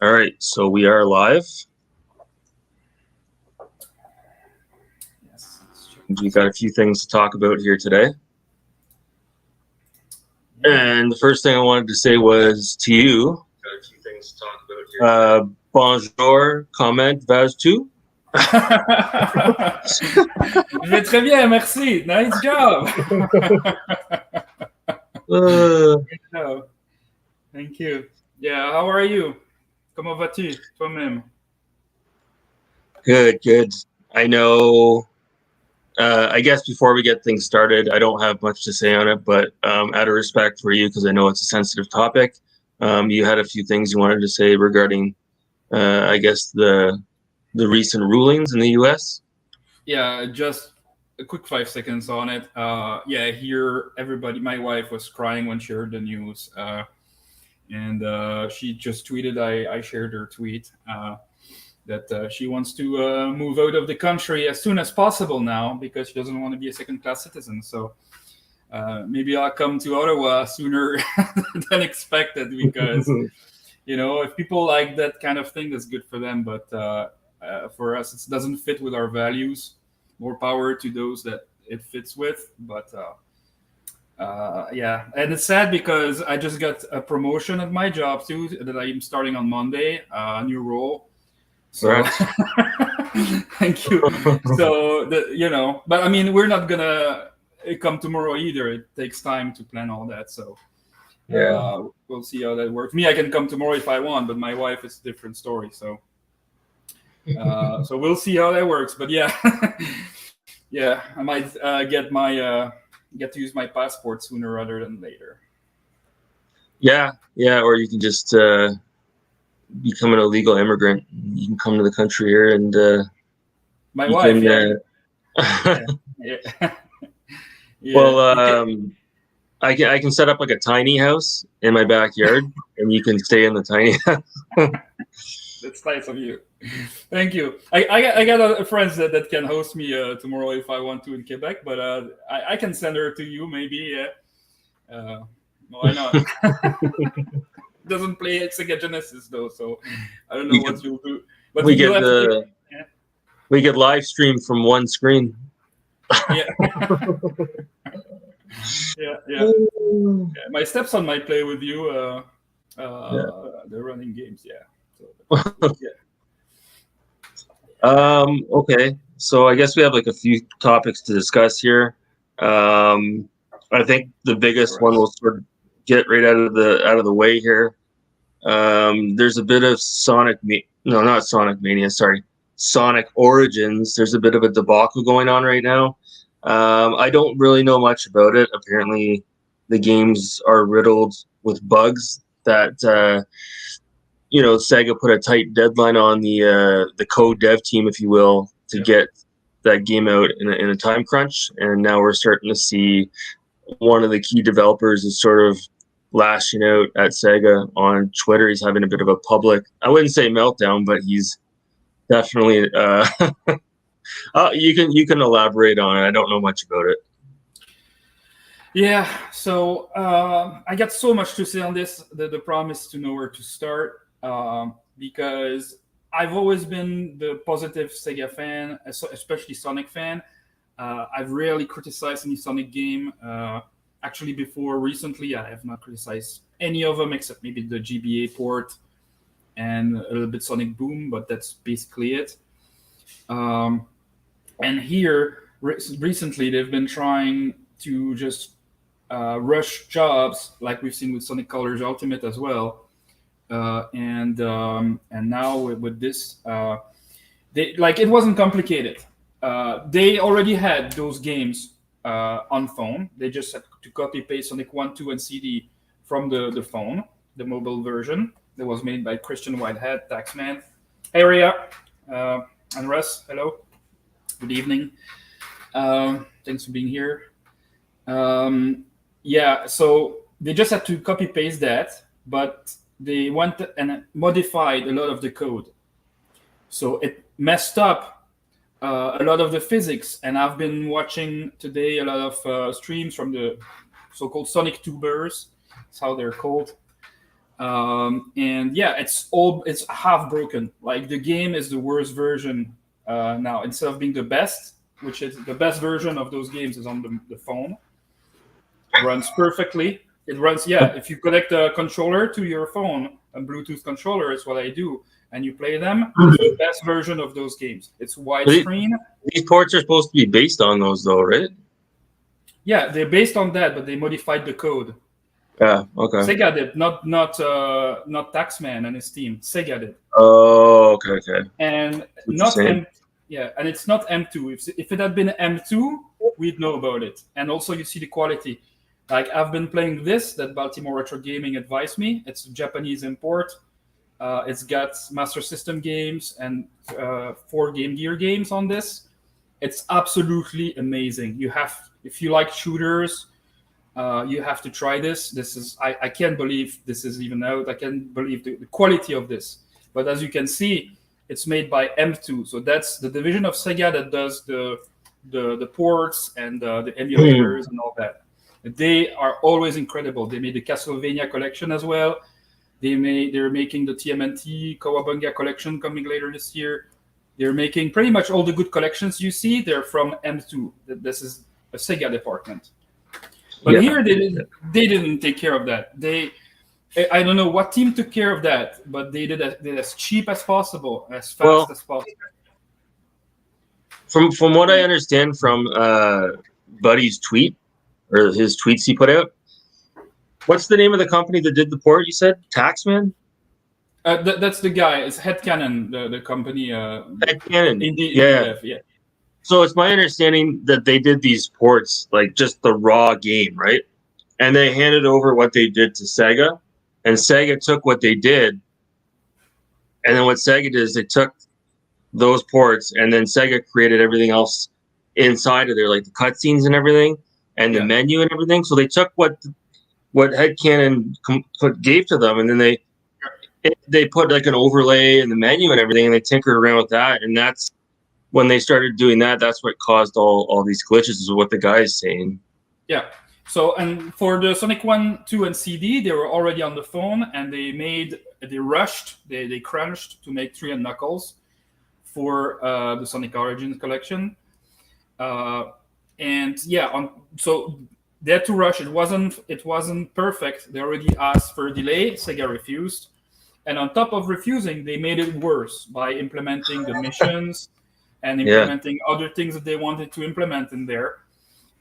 All right, so we are live. Yes. We've got a few things to talk about here today. And the first thing I wanted to say was to you, got a few things to talk about here today. Bonjour, comment vas-tu? Je vais très bien, merci. Nice job. Good job. Thank you. Yeah, how are you? Comment vas-tu toi-même? Good. I know, I guess before we get things started, I don't have much to say on it, but out of respect for you, because I know it's a sensitive topic, you had a few things you wanted to say regarding, I guess, the recent rulings in the U.S. Yeah, just a quick 5 seconds on it. Yeah, here everybody. My wife was crying when she heard the news, and she just tweeted. I shared her tweet that she wants to move out of the country as soon as possible now because she doesn't want to be a second-class citizen. So maybe I'll come to Ottawa sooner than expected because if people like that kind of thing, that's good for them. But for us, it doesn't fit with our values. More power to those that it fits with. But yeah, and it's sad because I just got a promotion at my job too that I'm starting on Monday, a new role. So thank you. So but I mean, we're not gonna come tomorrow either. It takes time to plan all that. So we'll see how that works. Me, I can come tomorrow if I want, but my wife is a different story. So so we'll see how that works. But yeah, yeah, I might get to use my passport sooner rather than later. Yeah, or you can just become an illegal immigrant. You can come to the country here and my wife. Well, I can set up like a tiny house in my backyard, and you can stay in the tiny house. That's nice of you. Thank you. I got friends that can host me tomorrow if I want to in Quebec, but I can send her to you maybe. Why not? Doesn't play Sega Genesis though, so I don't know what you'll do. But we get live stream from one screen. Yeah. yeah. My stepson might play with you. They're running games, yeah. So, Okay, so I guess we have like a few topics to discuss here. I think the biggest one we'll sort of get right out of the way here. There's a bit of Sonic Origins. There's a bit of a debacle going on right now. I don't really know much about it. Apparently, the games are riddled with bugs that Sega put a tight deadline on the code dev team, if you will, to get that game out in a time crunch. And now we're starting to see one of the key developers is sort of lashing out at Sega on Twitter. He's having a bit of a public, I wouldn't say meltdown, but he's definitely you can elaborate on it. I don't know much about it. Yeah, so I got so much to say on this. The problem is to know where to start because I've always been the positive Sega fan, especially Sonic fan. I've rarely criticized any Sonic game. Actually, before recently, I have not criticized any of them except maybe the GBA port and a little bit Sonic Boom, but that's basically it. And here, recently, they've been trying to just rush jobs, like we've seen with Sonic Colors Ultimate as well. And now with this, it wasn't complicated. They already had those games on phone. They just had to copy paste Sonic 1, 2, and CD from the phone, the mobile version that was made by Christian Whitehead, Taxman, Area, and Russ. Hello, good evening. Thanks for being here. Yeah, so they just had to copy paste that, but they went and modified a lot of the code. So it messed up a lot of the physics. And I've been watching today a lot of streams from the so-called Sonic tubers. That's how they're called. And yeah, it's half broken. Like the game is the worst version now. Instead of being the best, which is the best version of those games is on the phone, runs perfectly. It runs, yeah. If you connect a controller to your phone, a Bluetooth controller is what I do, and you play them, it's the best version of those games. It's widescreen. These ports are supposed to be based on those, though, right? Yeah, they're based on that, but they modified the code. Yeah. Okay. Sega did, not Taxman and his team. Sega did. Oh, okay. And not M. Yeah, and it's not M2. If it had been M2, we'd know about it. And also, you see the quality. Like I've been playing this that Baltimore Retro Gaming advised me. It's a Japanese import. It's got Master System games and 4 Game Gear games on this. It's absolutely amazing. If you like shooters, you have to try this. I can't believe this is even out. I can't believe the quality of this. But as you can see, it's made by M2. So that's the division of Sega that does the ports and the emulators and all that. They are always incredible. They made the Castlevania collection as well. They're making the TMNT Kawabunga collection coming later this year. They're making pretty much all the good collections you see. They're from M2. This is a Sega department. But here they didn't take care of that. I don't know what team took care of that, but they did it as cheap as possible, as fast as possible. From what I understand from Buddy's tweet, or his tweets he put out, what's the name of the company that did the port? You said Taxman? That's the guy. It's Headcanon, the company. Headcanon. Yeah. So it's my understanding that they did these ports, like just the raw game, right? And they handed over what they did to Sega, and Sega took what they did, and then what Sega did is they took those ports, and then Sega created everything else inside of there, like the cutscenes and everything, and the menu and everything. So they took what Headcanon gave to them, and then they put like an overlay in the menu and everything, and they tinkered around with that, and that's when they started doing that. That's what caused all these glitches, is what the guy is saying. Yeah. So, and for the Sonic 1, 2, and CD, they were already on the phone, and they crunched to make 3 and Knuckles for the Sonic Origins collection. And yeah, so they had to rush. It wasn't perfect. They already asked for a delay. Sega refused. And on top of refusing, they made it worse by implementing the missions and implementing other things that they wanted to implement in there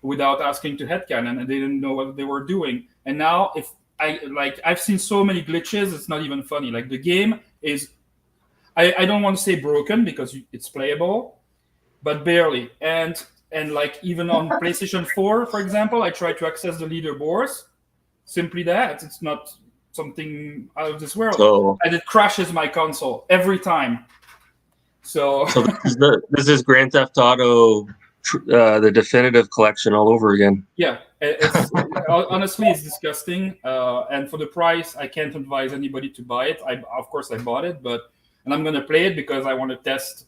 without asking to Headcanon, and they didn't know what they were doing. And now, I've seen so many glitches, it's not even funny. Like the game is, I don't want to say broken because it's playable, but barely. And like even on PlayStation 4, for example, I tried to access the leaderboards. Simply that, it's not something out of this world, and it crashes my console every time. So this is Grand Theft Auto, the definitive collection all over again. Yeah, honestly, it's disgusting. And for the price, I can't advise anybody to buy it. Of course, I bought it, and I'm gonna play it because I want to test.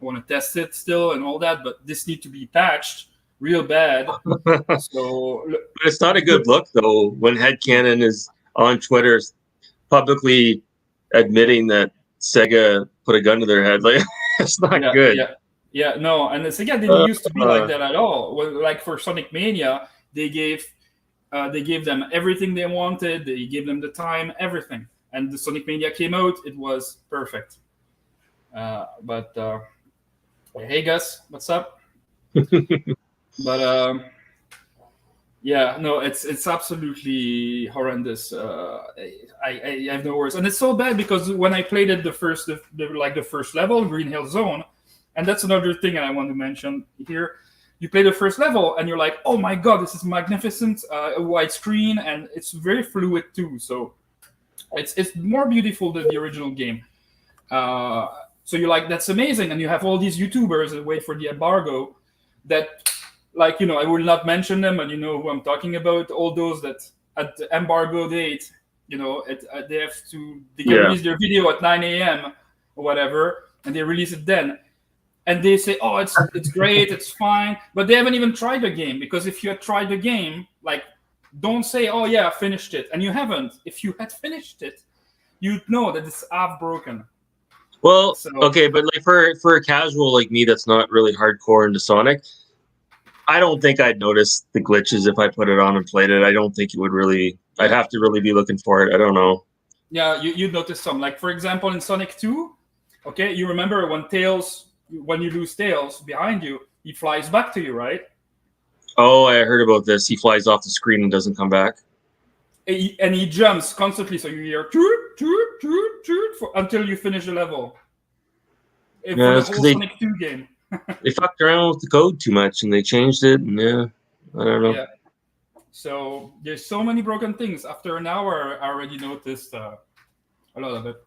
I want to test it still and all that. But this needs to be patched real bad. So, but it's not a good look though when Headcanon is on Twitter publicly admitting that Sega put a gun to their head. Like, it's not good. Yeah, no, and Sega didn't used to be like that at all. Like for Sonic Mania, they gave them everything they wanted. They gave them the time, everything. And the Sonic Mania came out, it was perfect. But hey Gus, what's up? But yeah, no, it's absolutely horrendous. I have no words, and it's so bad because when I played it the first level, Green Hill Zone, and that's another thing I want to mention here. You play the first level, and you're like, "Oh my god, this is magnificent! A widescreen, and it's very fluid too. So it's more beautiful than the original game." So you're like, "That's amazing!" And you have all these YouTubers that wait for the embargo. That, like, I will not mention them, and you know who I'm talking about. All those that at the embargo date, they can release their video at 9 a.m. or whatever, and they release it then. And they say, "Oh, it's great, it's fine," but they haven't even tried the game, because if you had tried the game, like Don't say, "Oh yeah, I finished it," and you haven't. If you had finished it, you'd know that it's half broken. Well, So okay, but like for a casual like me that's not really hardcore into Sonic, I don't think I'd notice the glitches if I put it on and played it. I don't think it would really. I'd have to really be looking for it. I don't know. yeah, you'd notice some. Like for example, in Sonic 2, okay, you remember when you lose Tails behind you, he flies back to you, right? Oh, I heard about this. He flies off the screen and doesn't come back. And he jumps constantly, so you hear toot, toot, toot, toot until you finish the level. For Yeah, the it's because whole Sonic 2 game. they fucked around with the code too much and they changed it. And yeah, I don't know. Yeah. So there's so many broken things. After an hour, I already noticed a lot of it.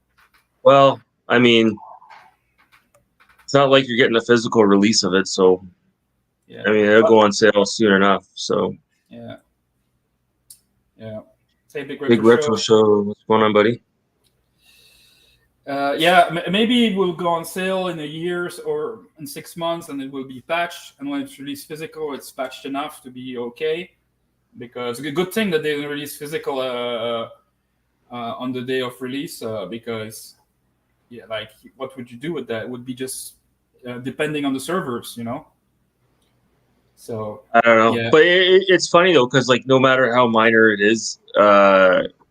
Well, I mean, it's not like you're getting a physical release of it, so Yeah. I mean, it'll go on sale soon enough. So Yeah. Yeah. Say Big big retro show. What's going on, buddy? Yeah, maybe it will go on sale in a year or in 6 months, and it will be patched. And when it's released physical, it's patched enough to be okay. Because it's a good thing that they didn't release physical on the day of release. Because yeah, like what would you do with that? It would be just depending on the servers, So I don't know, yeah, but it's funny though because like no matter how minor it is,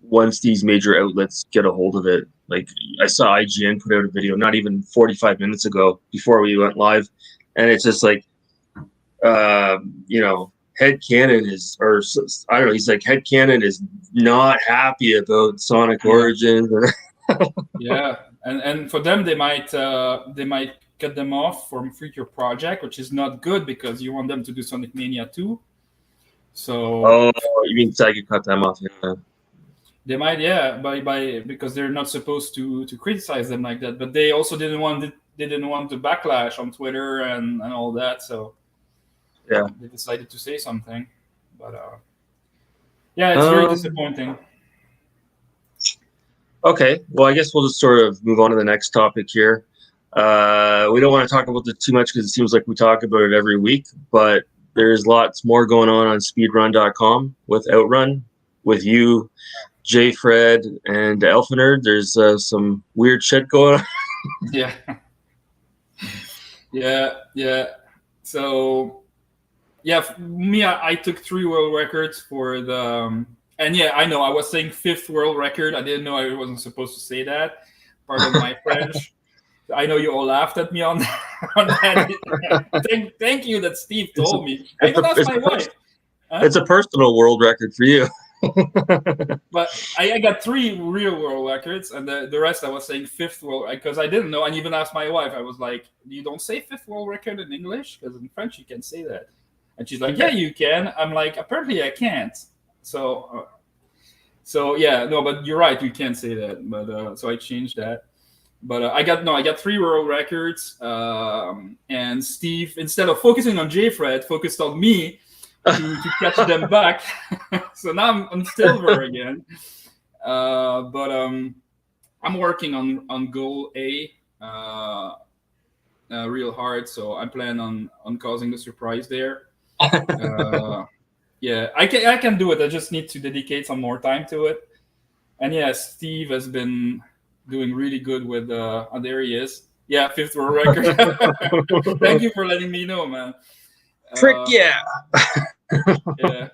once these major outlets get a hold of it, like I saw IGN put out a video not even 45 minutes ago before we went live, and it's just like, headcanon is, or I don't know, he's like headcanon is not happy about Sonic Origins. yeah, and for them they might cut them off from future project, which is not good because you want them to do Sonic Mania 2. So Oh, you mean Sega cut them off? Yeah. they might, yeah, by because they're not supposed to criticize them like that. But they also didn't want to backlash on Twitter and all that. So Yeah. they decided to say something. But yeah, it's very disappointing. Okay, well, I guess we'll just sort of move on to the next topic here. We don't want to talk about it too much because it seems like we talk about it every week, but there's lots more going on speedrun.com with Outrun, with you, J. Fred, and Alpha Nerd. There's some weird shit going on. Yeah. Yeah. So, yeah, me, I took 3 world records for the. And yeah, I know I was saying 5th world record. I didn't know I wasn't supposed to say that. Pardon my French. I know you all laughed at me on that. Thank you that Steve told me. I even asked my wife. It's a personal world record for you. But I got 3 real world records, and the rest I was saying 5th world because I didn't know. And even asked my wife. I was like, "You don't say 5th world record in English because in French you can say that." And she's like, "Yeah, you can." I'm like, "Apparently I can't." So yeah, no, but you're right. You can't say that. But so I changed that. But I got 3 world records. And Steve, instead of focusing on J-Fred, focused on me to catch them back. So now I'm on silver again. But I'm working on goal A real hard. So I plan on causing the surprise there. Yeah, I can do it. I just need to dedicate some more time to it. And yeah, Steve has been doing really good with. Oh, there he is. Yeah, 5th world record. Thank you for letting me know, man. Frick yeah. Yeah.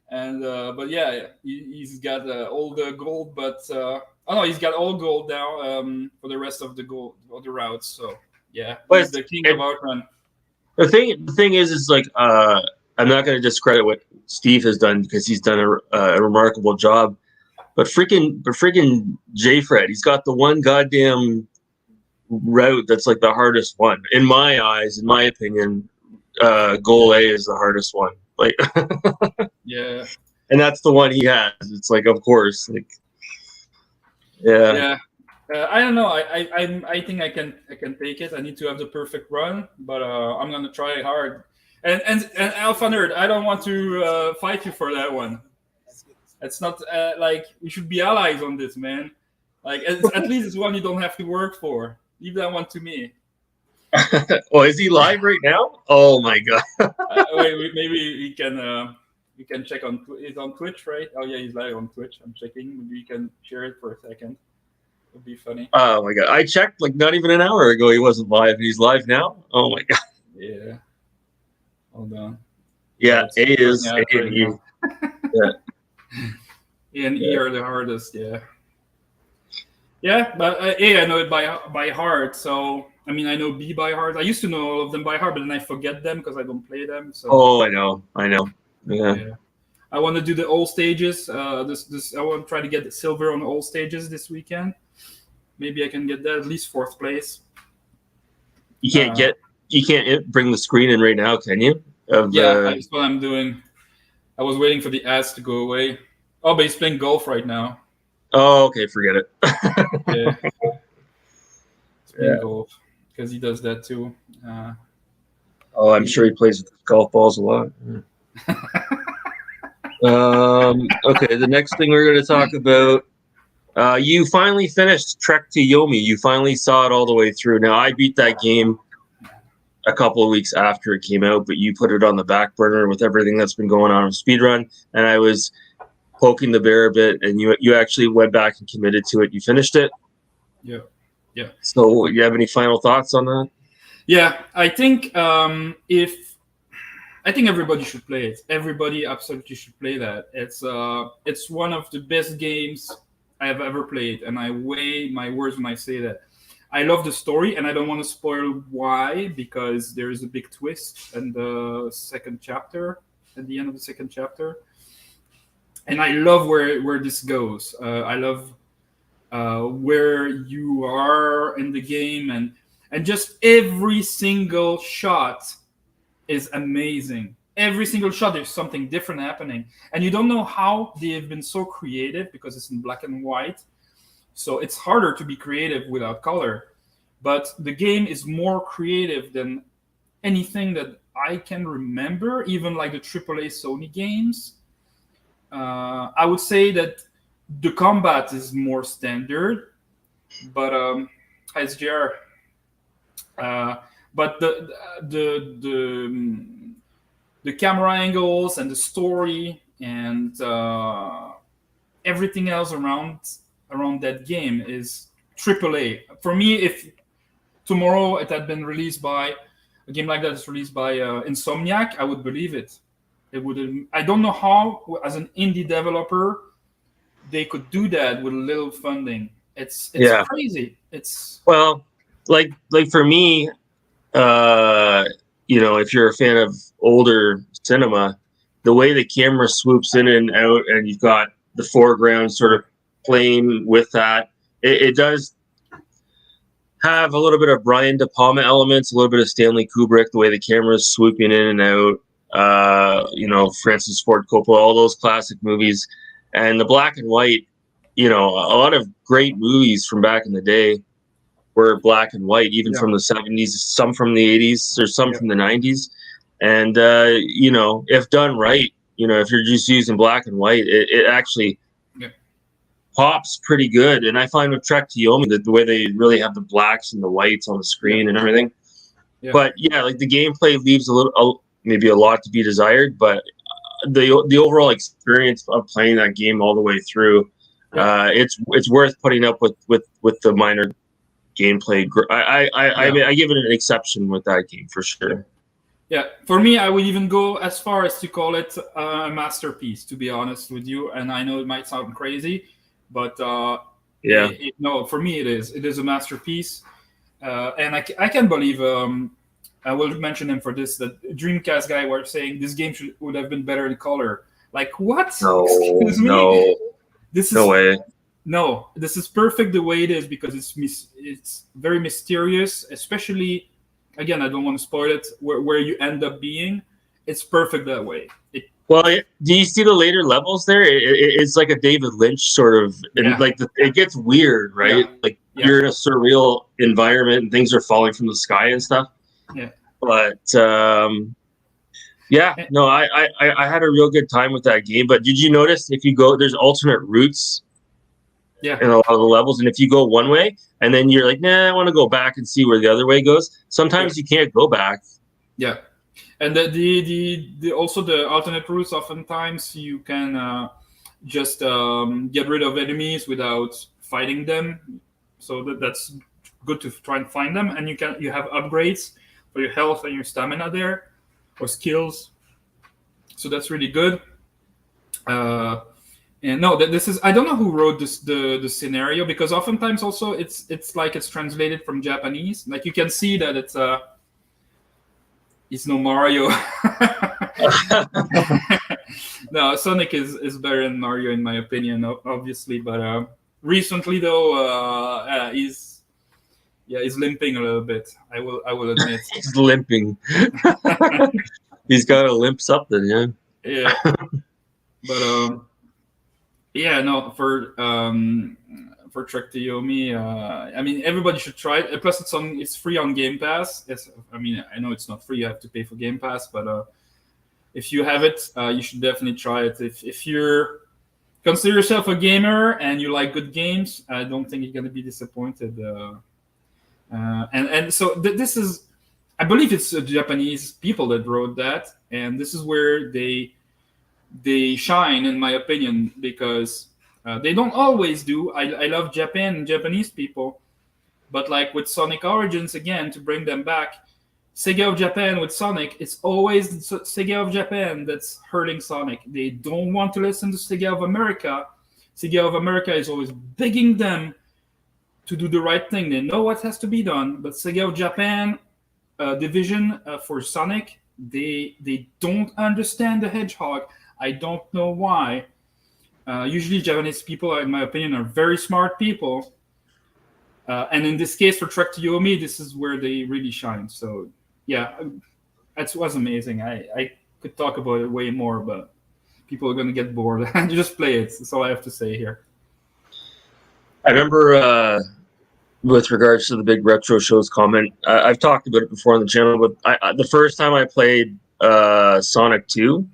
And but yeah, he's got all the gold, but oh no, he's got all gold now for the rest of the gold other routes. So yeah, he's the king of Outrun. The thing is like I'm not going to discredit what Steve has done because he's done a remarkable job. But freaking J. Fred, he's got the one goddamn route that's like the hardest one in my eyes, in my opinion. Goal A is the hardest one. Like, yeah, and that's the one he has. It's like, of course, like, yeah. I don't know. I think I can take it. I need to have the perfect run, but I'm gonna try hard. And Alpha Nerd, I don't want to fight you for that one. It's not like we should be allies on this, man. Like at least it's one you don't have to work for. Leave that one to me. Oh, is he live right now? Oh my god! Wait, maybe we can You can check on he's on Twitch, right? Oh yeah, he's live on Twitch. I'm checking. Maybe you can share it for a second. It'd be funny. Oh my god! I checked like not even an hour ago. He wasn't live. He's live now. Oh my god! Yeah. Hold on. Yeah, It's A starting is A out and right E. now. Yeah. A and E Yeah. are the hardest. Yeah. Yeah, but A I know it by heart. So I mean, I know B by heart. I used to know all of them by heart, but then I forget them because I don't play them. So Oh, I know. Yeah. yeah. I want to do the all stages. This I want to try to get the silver on all stages this weekend. Maybe I can get that at least fourth place. You can't bring the screen in right now, can you? Yeah, that's what I'm doing. I was waiting for the ads to go away. Oh, but he's playing golf right now. Oh, okay, forget it. Yeah, he's playing Yeah. golf because he does that too. Oh, I'm sure he plays with golf balls a lot. Okay, the next thing we're going to talk about. You finally finished Trek to Yomi. You finally saw it all the way through. Now, I beat that game a couple of weeks after it came out, but you put it on the back burner with everything that's been going on with speedrun, and I was poking the bear a bit, and you actually went back and committed to it. You finished it. Yeah, yeah. So, you have any final thoughts on that? Yeah, I think I think everybody should play it. Everybody absolutely should play that. It's one of the best games I have ever played, and I weigh my words when I say that. I love the story, and I don't want to spoil why because there is a big twist in the second chapter, at the end of the second chapter, and I love where this goes. I love where you are in the game, and just every single shot is amazing. Every single shot, there's something different happening, and you don't know how they have been so creative because it's in black and white. So it's harder to be creative without color. But the game is more creative than anything that I can remember, even like the AAA Sony games. I would say that the combat is more standard, but SGR. But the camera angles and the story and everything else around that game is AAA. For me, if tomorrow it had been released by a game like that is released by Insomniac, I would believe it. It would. I don't know how, as an indie developer, they could do that with little funding. It's crazy. It's well, like for me, if you're a fan of older cinema, the way the camera swoops in and out, and you've got the foreground sort of playing with that, it does have a little bit of Brian De Palma elements, a little bit of Stanley Kubrick, the way the camera is swooping in and out. Francis Ford Coppola, all those classic movies, and the black and white. A lot of great movies from back in the day were black and white, even from the 70s, some from the 80s, there's some from the 90s. And, if done right, if you're just using black and white, it actually pops pretty good. And I find with Trek to Yomi that the way they really have the blacks and the whites on the screen and everything. Yeah. But like the gameplay leaves maybe a lot to be desired, but the overall experience of playing that game all the way through, it's worth putting up with the minor gameplay. I give it an exception with that game for sure. Yeah, for me, I would even go as far as to call it a masterpiece, to be honest with you. And I know it might sound crazy, but no, for me it is. It is a masterpiece, and I can't believe. I will mention him for this. That Dreamcast guy was saying this game would have been better in color. Like what? No, excuse me. No, this is no way. No, this is perfect the way it is because it's very mysterious, especially, again, I don't want to spoil it, where you end up being. It's perfect that way. Well, do you see the later levels there? It's like a David Lynch sort of, and it gets weird, right? You're in a surreal environment and things are falling from the sky and stuff. Yeah. But I had a real good time with that game. But did you notice if you go, there's alternate routes? Yeah. In a lot of the levels, and if you go one way and then you're like, nah, I want to go back and see where the other way goes. Sometimes you can't go back. Yeah. And the also the alternate routes. Oftentimes you can just get rid of enemies without fighting them. So that's good to try and find them. And you have upgrades for your health and your stamina there, or skills. So that's really good. Uh, and no, this is I don't know who wrote the scenario, because oftentimes also it's like it's translated from Japanese. Like you can see that it's no Mario. No, Sonic is better than Mario in my opinion, obviously. But recently though, he's limping a little bit. I will admit. He's limping. He's got a limp something, yeah. Yeah, but yeah, no, for Trek to Yomi, I mean everybody should try it. Plus, it's free on Game Pass. I mean I know it's not free; you have to pay for Game Pass. But if you have it, you should definitely try it. If you're consider yourself a gamer and you like good games, I don't think you're gonna be disappointed. And so this is, I believe it's Japanese people that wrote that, and this is where they shine, in my opinion, because they don't always do. I love Japan and Japanese people, but like with Sonic Origins, again, to bring them back, Sega of Japan with Sonic, it's always Sega of Japan that's hurting Sonic. They don't want to listen to Sega of America. Sega of America is always begging them to do the right thing. They know what has to be done, but Sega of Japan division for Sonic, they don't understand the hedgehog. I don't know why. Usually, Japanese people, in my opinion, are very smart people. And in this case, for Trek to Yomi, this is where they really shine. So, yeah, it was amazing. I could talk about it way more, but people are going to get bored. Just play it. That's all I have to say here. I remember with regards to the big retro shows comment, I've talked about it before on the channel, but the first time I played Sonic 2,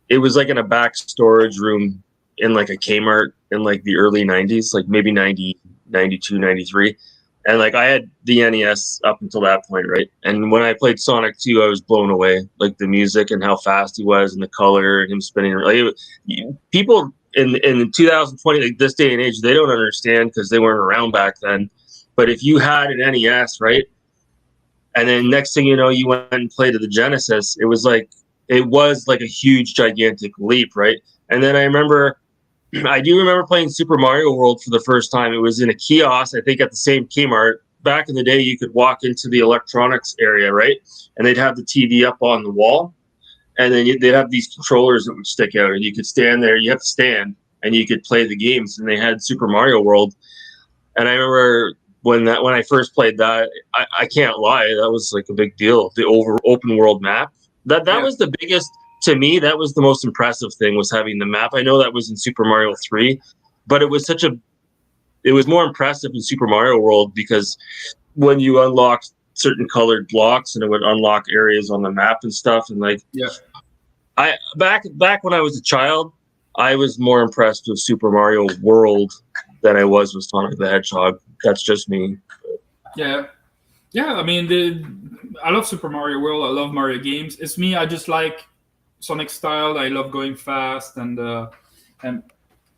it was like in a back storage room in like a Kmart in like the early 90s, like maybe 90, 92, 93. And like I had the NES up until that point, right? And when I played Sonic 2, I was blown away. Like the music and how fast he was and the color and him spinning. Like, people in 2020, like this day and age, they don't understand because they weren't around back then. But if you had an NES, right? And then next thing you know, you went and played to the Genesis, it was like a huge, gigantic leap, right? And then I do remember playing Super Mario World for the first time. It was in a kiosk, I think at the same Kmart. Back in the day, you could walk into the electronics area, right? And they'd have the TV up on the wall. And then they'd have these controllers that would stick out. And you could stand there. You have to stand. And you could play the games. And they had Super Mario World. And I remember when I first played that, I can't lie, that was like a big deal. The open world map. That was the biggest, to me, that was the most impressive thing, was having the map. I know that was in Super Mario 3, but it was more impressive in Super Mario World because when you unlocked certain colored blocks and it would unlock areas on the map and stuff. And like, I back when I was a child, I was more impressed with Super Mario World than I was with Sonic the Hedgehog. That's just me. Yeah. I mean, I love Super Mario World. I love Mario games. It's me. I just like Sonic style. I love going fast and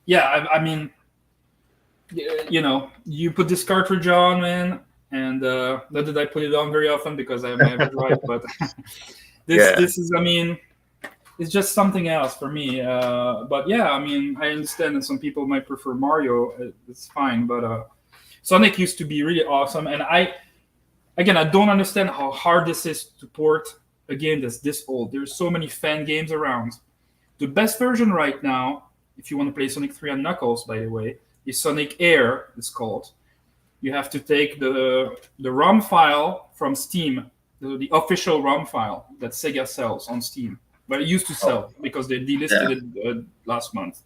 yeah. I mean, you know, you put this cartridge on, man, and not that I put it on very often because I have my right, but this is, I mean, it's just something else for me. But yeah, I mean, I understand that some people might prefer Mario. It's fine, but Sonic used to be really awesome, and I don't understand how hard this is to port a game that's this old. There's so many fan games around. The best version right now, if you want to play Sonic 3 on Knuckles, by the way, is Sonic Air, it's called. You have to take the ROM file from Steam, the official ROM file that Sega sells on Steam. But it used to sell because they delisted it last month.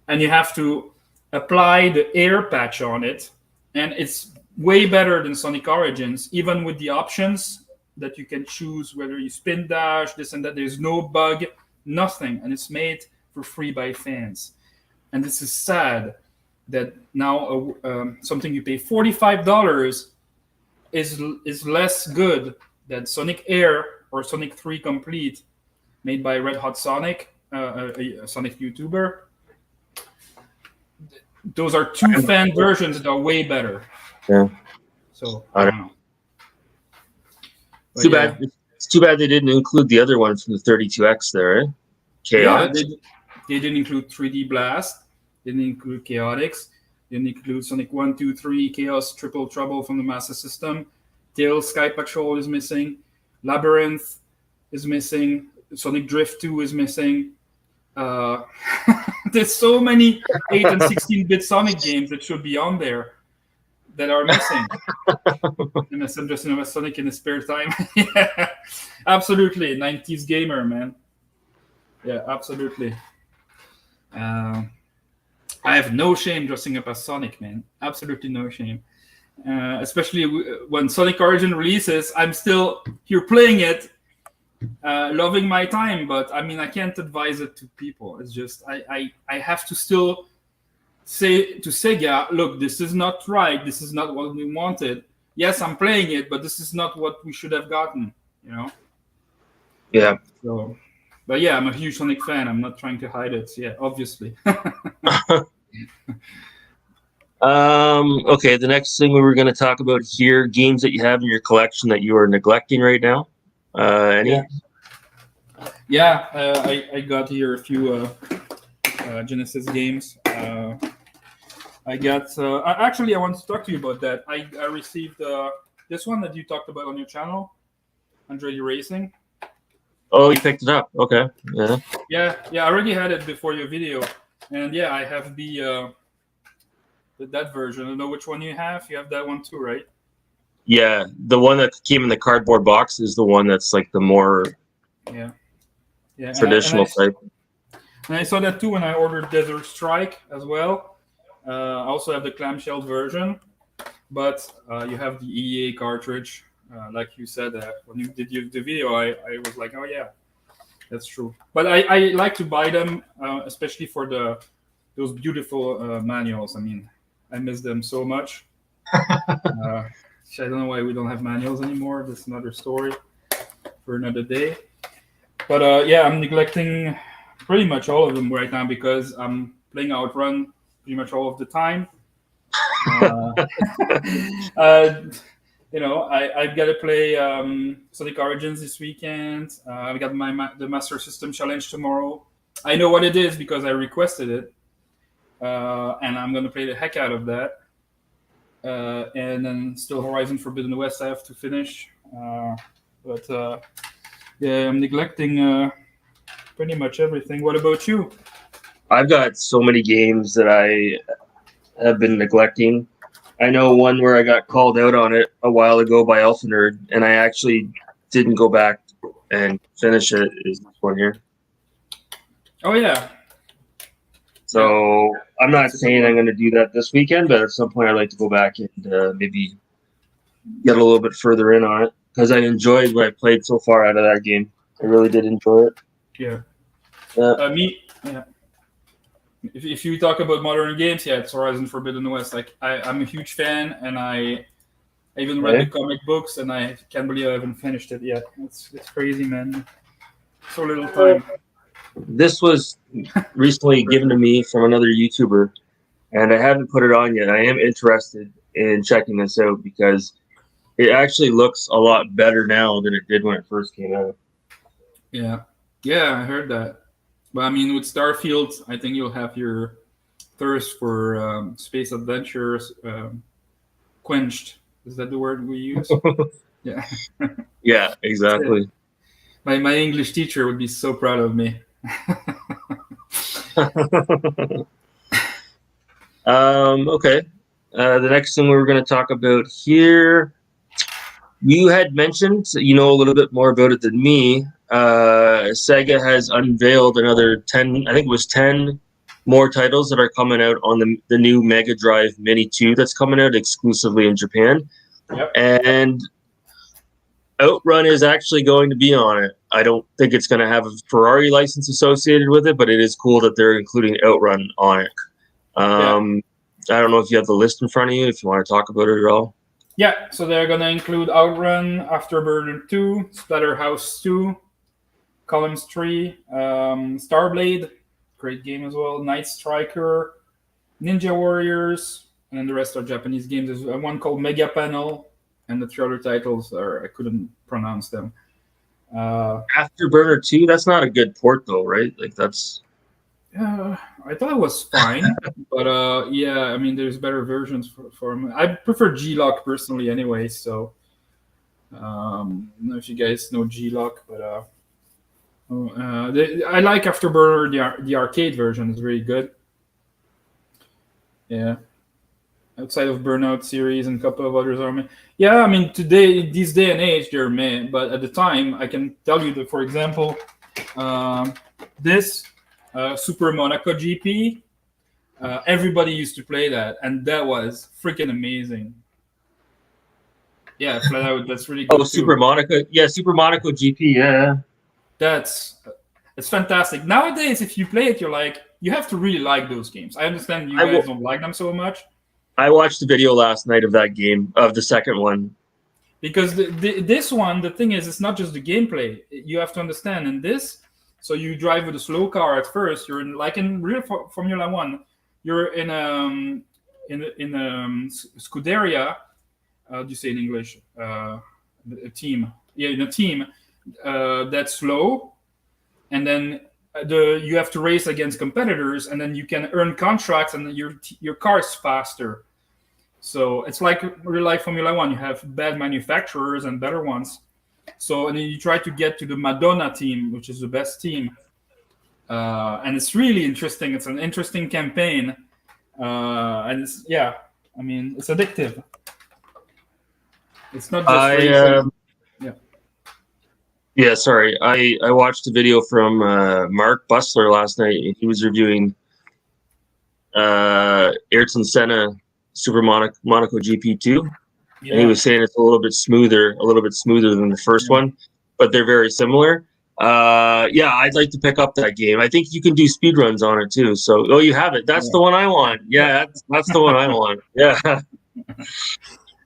And you have to apply the Air patch on it, and it's way better than Sonic Origins, even with the options that you can choose whether you spin dash, this and that. There's no bug, nothing, and it's made for free by fans. And this is sad that now something you pay $45 is less good than Sonic Air or Sonic 3 Complete, made by Red Hot Sonic, a Sonic YouTuber. Those are two fan versions that are way better. Yeah. So I don't know. But Too bad. It's too bad they didn't include the other one from the 32X there, eh? Chaotix? Yeah, they didn't include 3D Blast. They didn't include Chaotix. They didn't include Sonic 1, 2, 3, Chaos, Triple Trouble from the Master System. Tails Sky Patrol is missing. Labyrinth is missing. Sonic Drift 2 is missing. There's so many 8 and 16-bit Sonic games that should be on there that are missing. Unless I'm just a Sonic in his spare time. Yeah, absolutely. 90s gamer, man. Yeah, absolutely. I have no shame dressing up as Sonic, man. Absolutely no shame. Especially when Sonic Origin releases, I'm still here playing it, loving my time. But I mean, I can't advise it to people. It's just I have to still say to Sega, look, this is not right. This is not what we wanted. Yes, I'm playing it, but this is not what we should have gotten. You know? Yeah. So, but yeah, I'm a huge Sonic fan. I'm not trying to hide it. Yeah, obviously. Okay, the next thing we were going to talk about here, games that you have in your collection that you are neglecting right now. Any? Yeah, I got here a few Genesis games. I got. Actually, I want to talk to you about that. I received this one that you talked about on your channel, Andretti Racing. Oh, you picked it up. Okay. Yeah. Yeah. I already had it before your video, and yeah, I have that version. I don't know which one you have. You have that one too, right? Yeah, the one that came in the cardboard box is the one that's like the more traditional type. And I saw that too when I ordered Desert Strike as well. I also have the clamshell version, but you have the EA cartridge. Like you said, when you did the video, I was like, oh yeah, that's true. But I like to buy them, especially for those beautiful manuals. I mean, I miss them so much. I don't know why we don't have manuals anymore. That's another story for another day. But yeah, I'm neglecting pretty much all of them right now because I'm playing Outrun pretty much all of the time. You know, I've got to play Sonic Origins this weekend. I've got the Master System Challenge tomorrow. I know what it is because I requested it. And I'm going to play the heck out of that. And then still Horizon Forbidden West I have to finish. But yeah, I'm neglecting pretty much everything. What about you? I've got so many games that I have been neglecting. I know one where I got called out on it a while ago by Alpha Nerd, and I actually didn't go back and finish it, is this one here. Oh, yeah. So I'm not saying I'm going to do that this weekend, but at some point I'd like to go back and maybe get a little bit further in on it because I enjoyed what I played so far out of that game. I really did enjoy it. Yeah. Yeah. If you talk about modern games, yeah, it's Horizon Forbidden West. Like I'm a huge fan, and I even read the comic books, and I can't believe I haven't finished it yet. It's crazy, man. So little time. This was recently given to me from another YouTuber, and I haven't put it on yet. I am interested in checking this out because it actually looks a lot better now than it did when it first came out. Yeah, I heard that. But I mean, with Starfield, I think you'll have your thirst for space adventures quenched. Is that the word we use? Yeah. Yeah, exactly. My English teacher would be so proud of me. Okay. The next thing we were going to talk about here, you had mentioned, you know a little bit more about it than me. Sega has unveiled another 10, I think it was 10 more titles that are coming out on the new Mega Drive Mini 2 that's coming out exclusively in Japan. Yep. And Outrun is actually going to be on it. I don't think it's going to have a Ferrari license associated with it, but it is cool that they're including Outrun on it. I don't know if you have the list in front of you, if you want to talk about it at all. Yeah, so they're gonna include Outrun, Afterburner 2, Splatterhouse 2, Columns 3, Starblade, great game as well, Night Striker, Ninja Warriors, and then the rest are Japanese games. There's one called Mega Panel, and the three other titles are I couldn't pronounce them. Afterburner 2, that's not a good port though, right? Like that's I thought it was fine, but yeah, I mean, there's better versions for them. I prefer G-Lock personally, anyway. So I don't know if you guys know G-Lock, but I like Afterburner. The arcade version is really good. Yeah, outside of Burnout series and a couple of others are. Yeah, I mean, today, this day and age, they're meh. But at the time, I can tell you that, for example, this Super Monaco GP. Everybody used to play that, and that was freaking amazing. Yeah, flat out, that's really good Super too. Monaco. Yeah, Super Monaco GP. Yeah. That's it's fantastic. Nowadays, if you play it, you're like, you have to really like those games. I understand you guys don't like them so much I watched the video last night of that game, of the second one. because this one, the thing is, it's not just the gameplay. You have to understand in this. So you drive with a slow car at first. You're in, like in real Formula One. You're in Scuderia. How do you say in English? A team. Yeah, in a team that's slow, and then you have to race against competitors, and then you can earn contracts, and your car is faster. So it's like real life Formula One. You have bad manufacturers and better ones. So and then you try to get to the Madonna team, which is the best team, and it's really interesting. It's an interesting campaign, and it's I mean, it's addictive. It's not just racing. Yeah, sorry. I watched a video from Mark Bustler last night. He was reviewing Ayrton Senna Super Monaco GP2. Yeah. And he was saying it's a little bit smoother than the first one, but they're very similar. Yeah, I'd like to pick up that game. I think you can do speed runs on it too. So, you have it. That's the one I want. Yeah, that's the one I want. Yeah.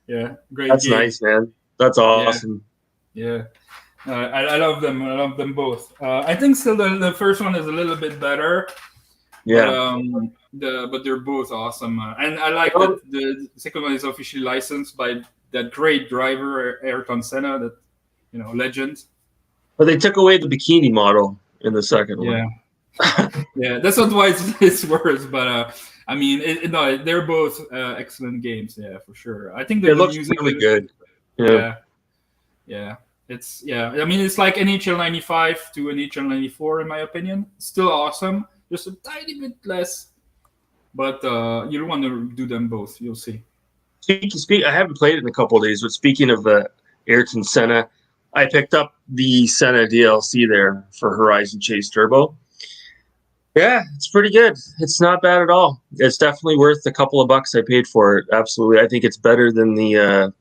Yeah, great. That's game. Nice, man. That's awesome. Yeah. I love them. I love them both. I think still the first one is a little bit better. Yeah. But they're both awesome, and I like that the second one is officially licensed by that great driver Ayrton Senna, that legend. But they took away the bikini model in the second one. Yeah, that's not why it's worse. But I mean, no, they're both excellent games. Yeah, for sure. I think it looks really good. Yeah. It's I mean, it's like NHL 95 to NHL 94 in my opinion. Still awesome, just a tiny bit less. But you'll want to do them both. You'll see. I haven't played it in a couple of days, but speaking of the Ayrton Senna, I picked up the Senna DLC there for Horizon Chase Turbo. Yeah, it's pretty good. It's not bad at all. It's definitely worth the couple of bucks I paid for it. Absolutely. I think it's better than the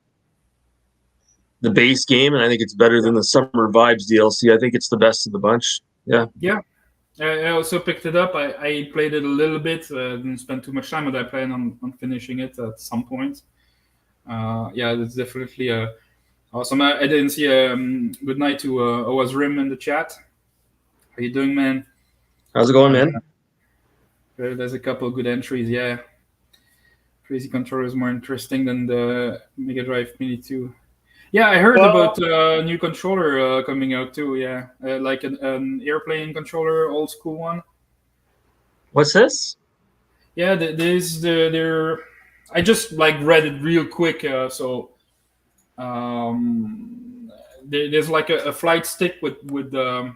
base game, and I think it's better than the Summer Vibes DLC. I think it's the best of the bunch. Yeah. Yeah. I also picked it up. I played it a little bit. Didn't spend too much time, but I plan on finishing it at some point. Yeah, it's definitely awesome. I didn't see good night to Oaz Rim in the chat. How you doing, man? How's it going, man? There's a couple of good entries. Yeah, Crazy Controller is more interesting than the Mega Drive Mini 2. Yeah, I heard about a new controller coming out too. Yeah, like an airplane controller, old school one. What's this? Yeah, they're. I just read it real quick. So, there's like a flight stick with the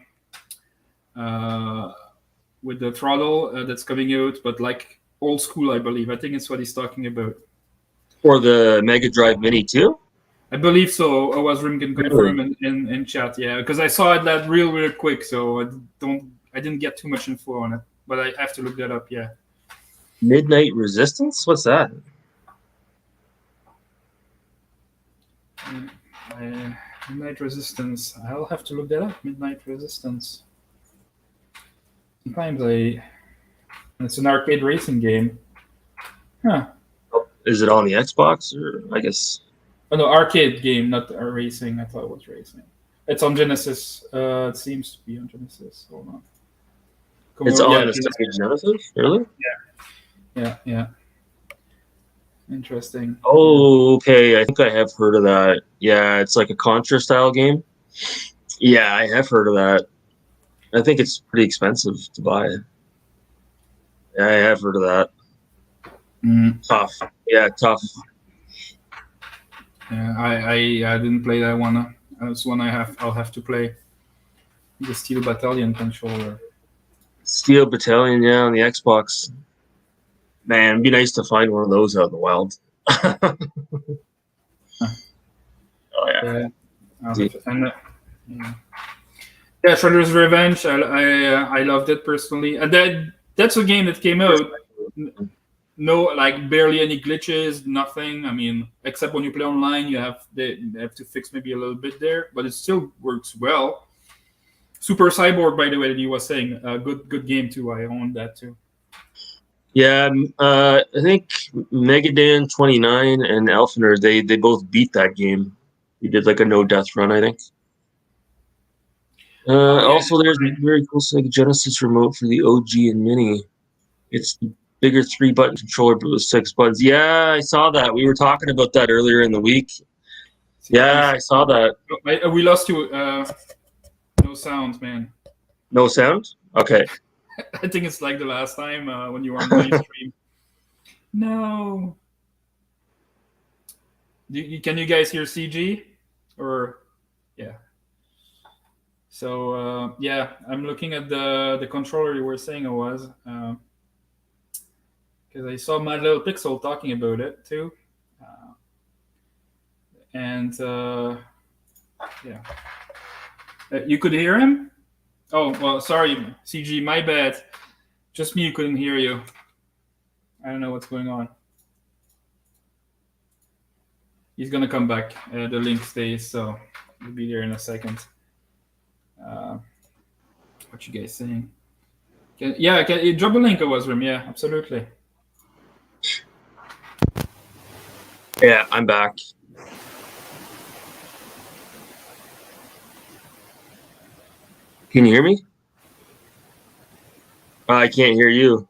throttle that's coming out, but like old school, I believe. I think it's what he's talking about. For the Mega Drive Mini 2? I believe so. Rim can confirm in chat. Yeah, because I saw it that real quick, so I didn't get too much info on it, but I have to look that up. Yeah. Midnight Resistance? What's that? Midnight Resistance. I'll have to look that up. Midnight Resistance. Sometimes it's an arcade racing game. Huh. Is it on the Xbox, or I guess? Oh no, arcade game, not racing. I thought it was racing. It's on Genesis. It seems to be on Genesis. Hold on. It's Yeah, on the Sega Genesis, really? yeah. Interesting. Yeah. Oh, okay. I think I have heard of that. Yeah, it's like a Contra style game. Yeah, I have heard of that. I think it's pretty expensive to buy. Yeah, I have heard of that. Mm. Tough. Yeah, tough. Yeah, I didn't play that one. That's one I'll have to play. The Steel Battalion controller. Steel Battalion, yeah, on the Xbox. Man, it'd be nice to find one of those out in the wild. Oh yeah. Yeah, I'll have to, and yeah. Yeah, Shredder's Revenge. I loved it personally, and that's a game that came out. No, like barely any glitches, nothing. I mean, except when you play online, they have to fix maybe a little bit there, but it still works well. Super Cyborg, by the way, that you was saying, good game too. I own that too. Yeah, I think Megadan 29 and Elfner, they both beat that game. He did like a no death run, I think. Oh yeah, Also, there's a very cool Sega Genesis remote for the OG and Mini. It's the bigger 3-button controller, but with 6 buttons. Yeah, I saw that. We were talking about that earlier in the week. Yeah, I saw that. we lost you. No sound, man. No sound? Okay. I think it's like the last time when you were on Livestream. No. Can you guys hear CG? Or yeah. So yeah, I'm looking at the controller you were saying it was, because I saw my little pixel talking about it too, and yeah, you could hear him. Oh well, sorry, CG, my bad. Just me, couldn't hear you. I don't know what's going on. He's gonna come back. The link stays, so he'll be there in a second. What you guys saying? Can drop a link of Wasrum? Yeah, absolutely. Yeah, I'm back. Can you hear me? I can't hear you.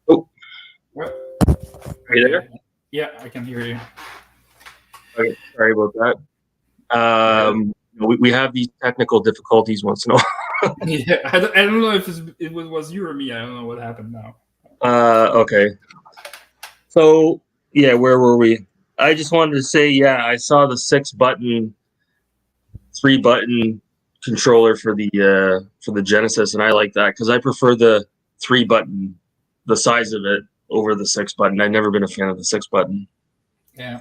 Oh, What? are you there? Yeah, I can hear you. Okay, sorry about that. Yeah. We have these technical difficulties once in a while. Yeah, I don't know if it was you or me. I don't know what happened now. Okay. So, yeah, where were we? I just wanted to say, yeah, I saw the 6-button, 3-button controller for the Genesis, and I like that because I prefer the 3-button, the size of it over the 6-button. I've never been a fan of the 6-button. Yeah.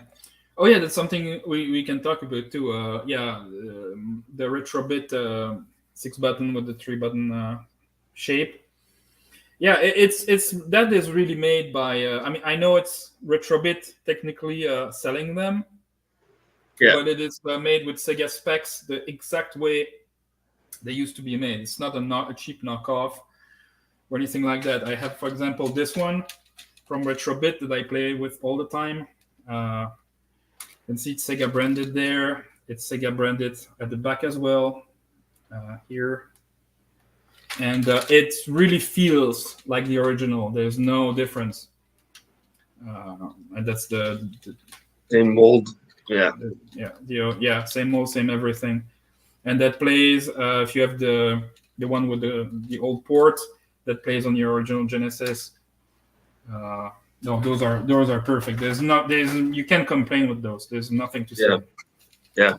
Oh yeah, that's something we can talk about too. The retrobit 6 button with the 3 button shape. Yeah, it's that is really made by. I mean, I know it's retrobit technically selling them, Yeah. but it is made with Sega specs the exact way they used to be made. It's not a cheap knockoff. or anything like that. I have, for example, this one from Retrobit that I play with all the time. You can see it's Sega branded there. It's Sega branded at the back as well, here. And it really feels like the original. There's no difference. And that's the Same mold. Yeah. Same mold, same everything. And that plays, if you have the one with the old port, that plays on your original Genesis. No, those are perfect. You can't complain with those. There's nothing to say. Yeah.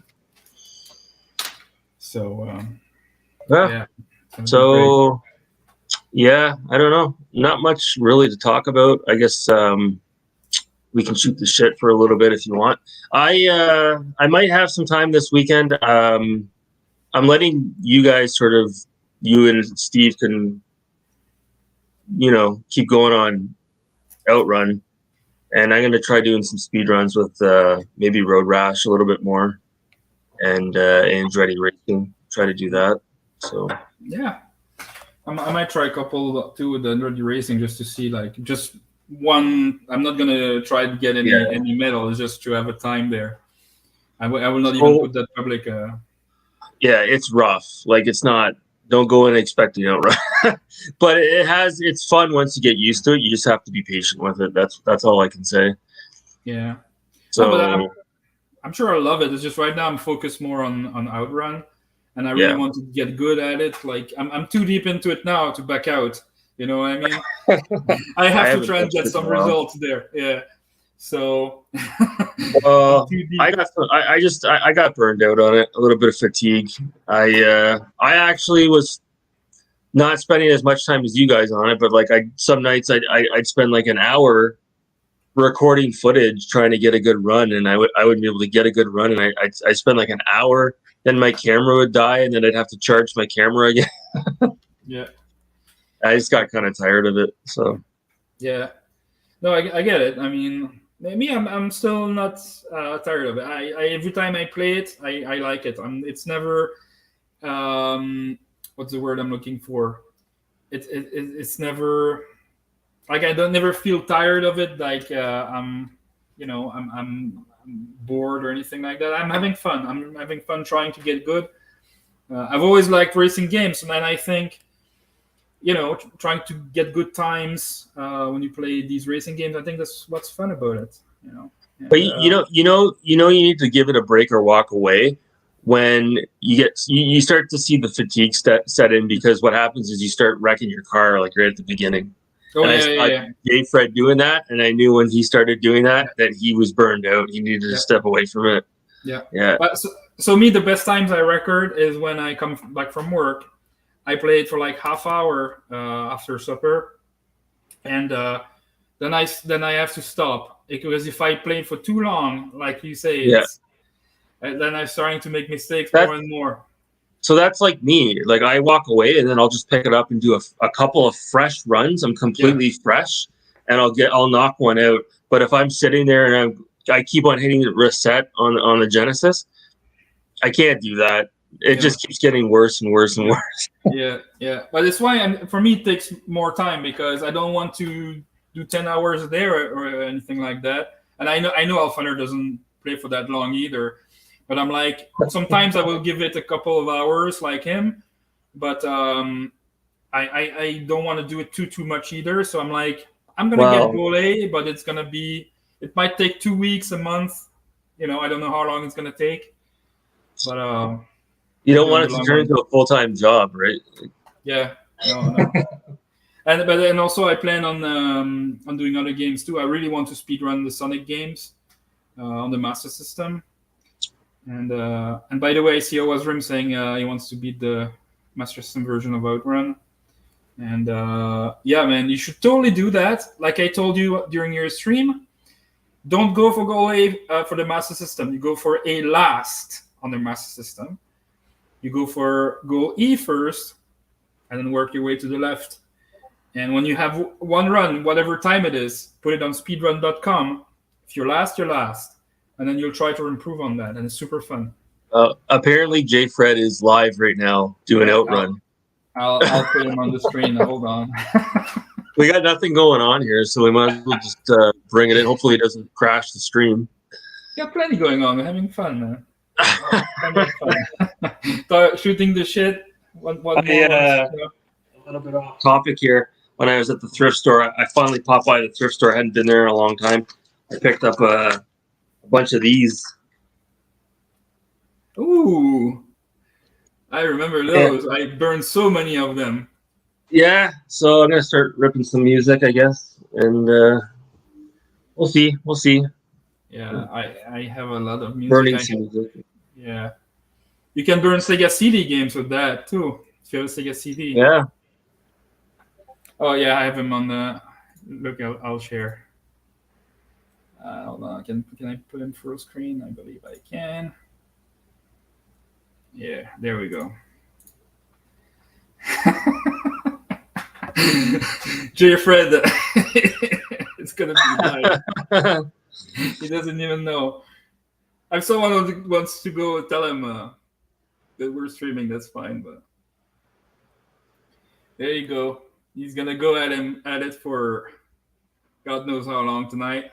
So yeah. So yeah, I don't know. Not much really to talk about. I guess we can shoot the shit for a little bit if you want. I might have some time this weekend. I'm letting you guys you and Steve can, keep going on Outrun, and I'm going to try doing some speed runs with maybe Road Rash a little bit more, and Andretti Racing. Try to do that. So yeah, I might try a couple too with the Andretti Racing just to see, like, just one. I'm not gonna try to get any medals, just to have a time there. I will not even put that public. Yeah, it's rough. Like, it's not. Don't go in expecting outrun, but it's fun once you get used to it. You just have to be patient with it. That's all I can say. Yeah. So but I'm sure I love it. It's just right now I'm focused more on Outrun, and I really want to get good at it. Like, I'm too deep into it now to back out. You know what I mean? I have to try and get some results there. Yeah. So I got burned out on it. A little bit of fatigue. I actually was not spending as much time as you guys on it, but like some nights I'd spend like an hour recording footage trying to get a good run, and I wouldn't be able to get a good run, and I spend like an hour, then my camera would die, and then I'd have to charge my camera again. Yeah. I just got kind of tired of it. So yeah, no, I get it. I mean, maybe I'm still not tired of it. I every time I play it, I like it. It's never what's the word I'm looking for? It's never like I don't never feel tired of it. Like I'm bored or anything like that. I'm having fun. I'm having fun trying to get good. I've always liked racing games, and then I think, trying to get good times when you play these racing games, I think that's what's fun about it. And, but you need to give it a break or walk away when you start to see the fatigue set in, because what happens is you start wrecking your car like right at the beginning. Oh, and I saw Jay Fred doing that, and I knew when he started doing that he was burned out. He needed to step away from it. Yeah. But so me, the best times I record is when I come back from work. I played for like half hour after supper, and then I have to stop, because if I play for too long, like you say, then I'm starting to make mistakes more and more. So that's like me. Like, I walk away, and then I'll just pick it up and do a couple of fresh runs. I'm completely fresh, and I'll knock one out. But if I'm sitting there and I keep on hitting the reset on the Genesis, I can't do that. It just keeps getting worse and worse and worse. Yeah. But it's why, for me, it takes more time, because I don't want to do 10 hours a day or anything like that. And I know Alfaner doesn't play for that long either. But I'm like, sometimes I will give it a couple of hours like him. But I don't want to do it too much either. So I'm like, I'm going to get goal A, but it might take 2 weeks, a month. I don't know how long it's going to take. But you don't want it to turn into a full-time job, right? Yeah, no. And also I plan on doing other games too. I really want to speedrun the Sonic games on the Master System. And by the way, I see Rim saying he wants to beat the Master System version of Outrun. And man, you should totally do that. Like I told you during your stream, don't go for goal A for the Master System. You go for A last on the Master System. You go for goal E first, and then work your way to the left. And when you have one run, whatever time it is, put it on speedrun.com. If you're last, you're last. And then you'll try to improve on that. And it's super fun. Apparently, Jay Fred is live right now doing Outrun. I'll put him on the screen. Hold on. We got nothing going on here, so we might as well just bring it in. Hopefully, it doesn't crash the stream. Got plenty going on. We're having fun, man. Fun. Shooting the shit. One more. A little bit off topic here. When I was at the thrift store, I finally popped by the thrift store. I hadn't been there in a long time. I picked up a bunch of these. Ooh, I remember those. Yeah. I burned so many of them. Yeah, so I'm gonna start ripping some music, I guess, and we'll see. Yeah, I have a lot of music. Burning some music. Yeah, you can burn Sega CD games with that too. If you have a Sega CD. Yeah. Oh yeah, I have them on the. Look, I'll share. Hold on, can I put him full screen? I believe I can. Yeah, there we go. J. Fred, it's gonna be live. He doesn't even know. If someone wants to go tell him that we're streaming, that's fine. But there you go. He's gonna go at it for God knows how long tonight.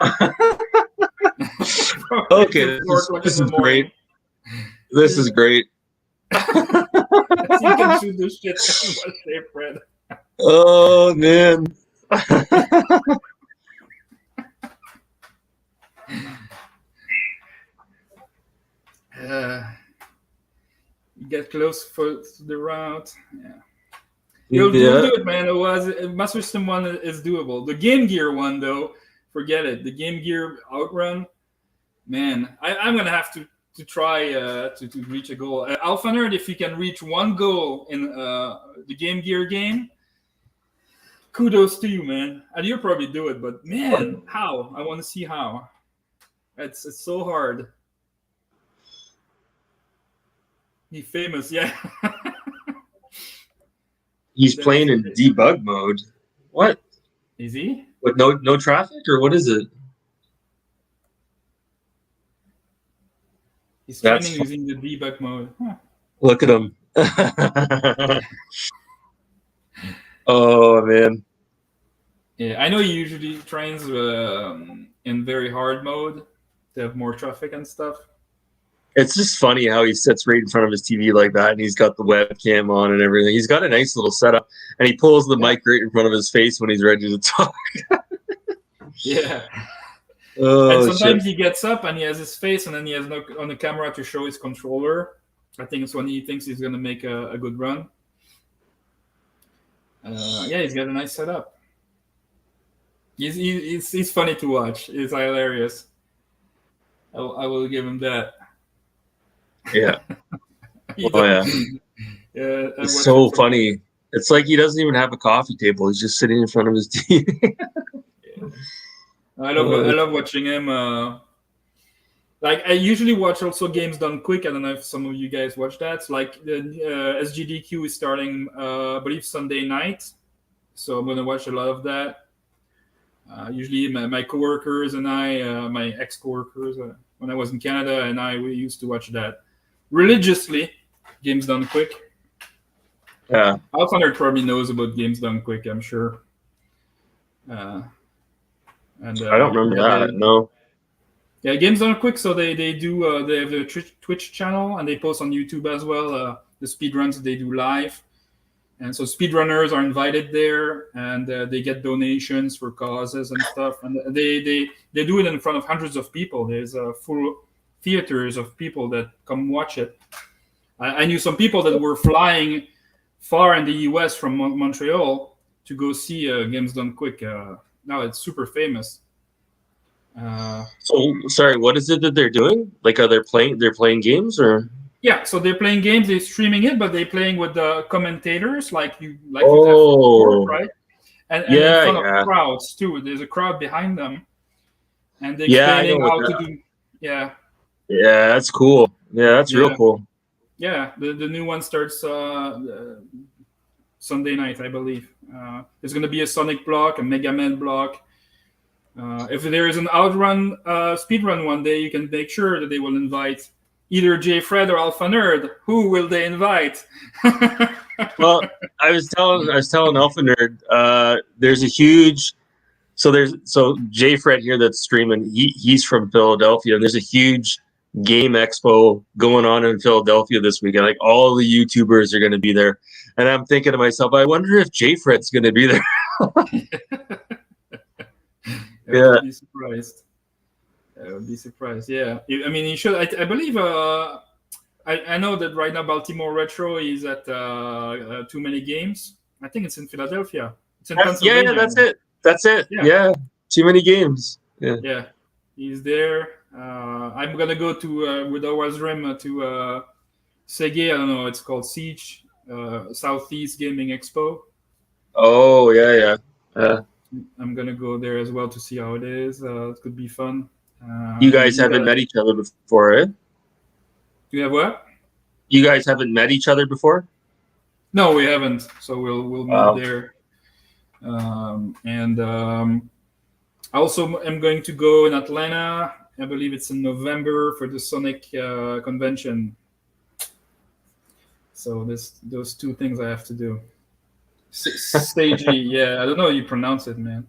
Okay, this is great. This is great. You can shoot the shit out of J. Fred. Oh man. You get close to the route. Yeah. You'll do it, man. Master System 1 is doable. The Game Gear one, though, forget it. The Game Gear Outrun, man, I'm going to have to try to reach a goal. Alpha Nerd, if you can reach one goal in the Game Gear game, kudos to you, man. And you'll probably do it, but man, how? I want to see how. It's so hard. He's famous, yeah. He's playing in debug mode. What? Is he? With no traffic, or what is it? He's training using the debug mode. Huh. Look at him. Oh man. Yeah, I know he usually trains in very hard mode to have more traffic and stuff. It's just funny how he sits right in front of his TV like that, and he's got the webcam on and everything. He's got a nice little setup, and he pulls the mic right in front of his face when he's ready to talk. Yeah. Oh, and sometimes he gets up and he has his face, and then he has no on the camera to show his controller. I think it's when he thinks he's going to make a good run. Yeah, he's got a nice setup. He's funny to watch. He's hilarious. I will give him that. Yeah. Oh yeah. Yeah. It's so funny. It's like he doesn't even have a coffee table. He's just sitting in front of his TV. Yeah. I love watching him. Like I usually watch also Games Done Quick. I don't know if some of you guys watch that. It's like the SGDQ is starting, I believe Sunday night. So I'm gonna watch a lot of that. Usually my coworkers and I, my ex-coworkers, when I was in Canada, and we used to watch that religiously. Games Done Quick. Yeah. Alpha probably knows about Games Done Quick, I'm sure. And I don't remember that. No. Yeah, Games Done Quick. So they do they have a Twitch channel, and they post on YouTube as well the speedruns that they do live. And so speedrunners are invited there, and they get donations for causes and stuff. And they do it in front of hundreds of people. There's full theaters of people that come watch it. I knew some people that were flying far in the U.S. from Montreal to go see Games Done Quick. Now it's super famous. So sorry, what is it that they're doing? Like, are they playing? They're playing games, or? Yeah, so they're playing games. They're streaming it, but they're playing with the commentators, like you have before, right? And in front of crowds too. There's a crowd behind them, and they're explaining how to do. Yeah. Yeah, that's cool. Yeah, that's real cool. Yeah, the new one starts Sunday night, I believe. There's going to be a Sonic block, a Mega Man block. If there is an Outrun speedrun one day, you can make sure that they will invite either J Fred or Alpha Nerd. Who will they invite? Well, I was telling Alpha Nerd, there's a huge so Jay Fred here that's streaming. He's from Philadelphia, and there's a huge game expo going on in Philadelphia this weekend. Like all the YouTubers are going to be there, and I'm thinking to myself, I wonder if Jay Fred's going to be there. I would be surprised. I would be surprised. Yeah, I mean, you should. I believe. I know that right now Baltimore Retro is at Too Many Games. I think it's in Philadelphia. It's in Pennsylvania. That's it. Yeah. Too Many Games. Yeah. He's there. I'm gonna go to with Rim to Sege. I don't know. It's called Siege Southeast Gaming Expo. Oh yeah. I'm gonna go there as well to see how it is. It could be fun. You guys haven't met each other before, eh? You have what? You guys haven't met each other before? No, we haven't. So we'll meet there. I also am going to go in Atlanta. I believe it's in November for the Sonic convention. So those two things I have to do. Stagey, yeah. I don't know how you pronounce it, man.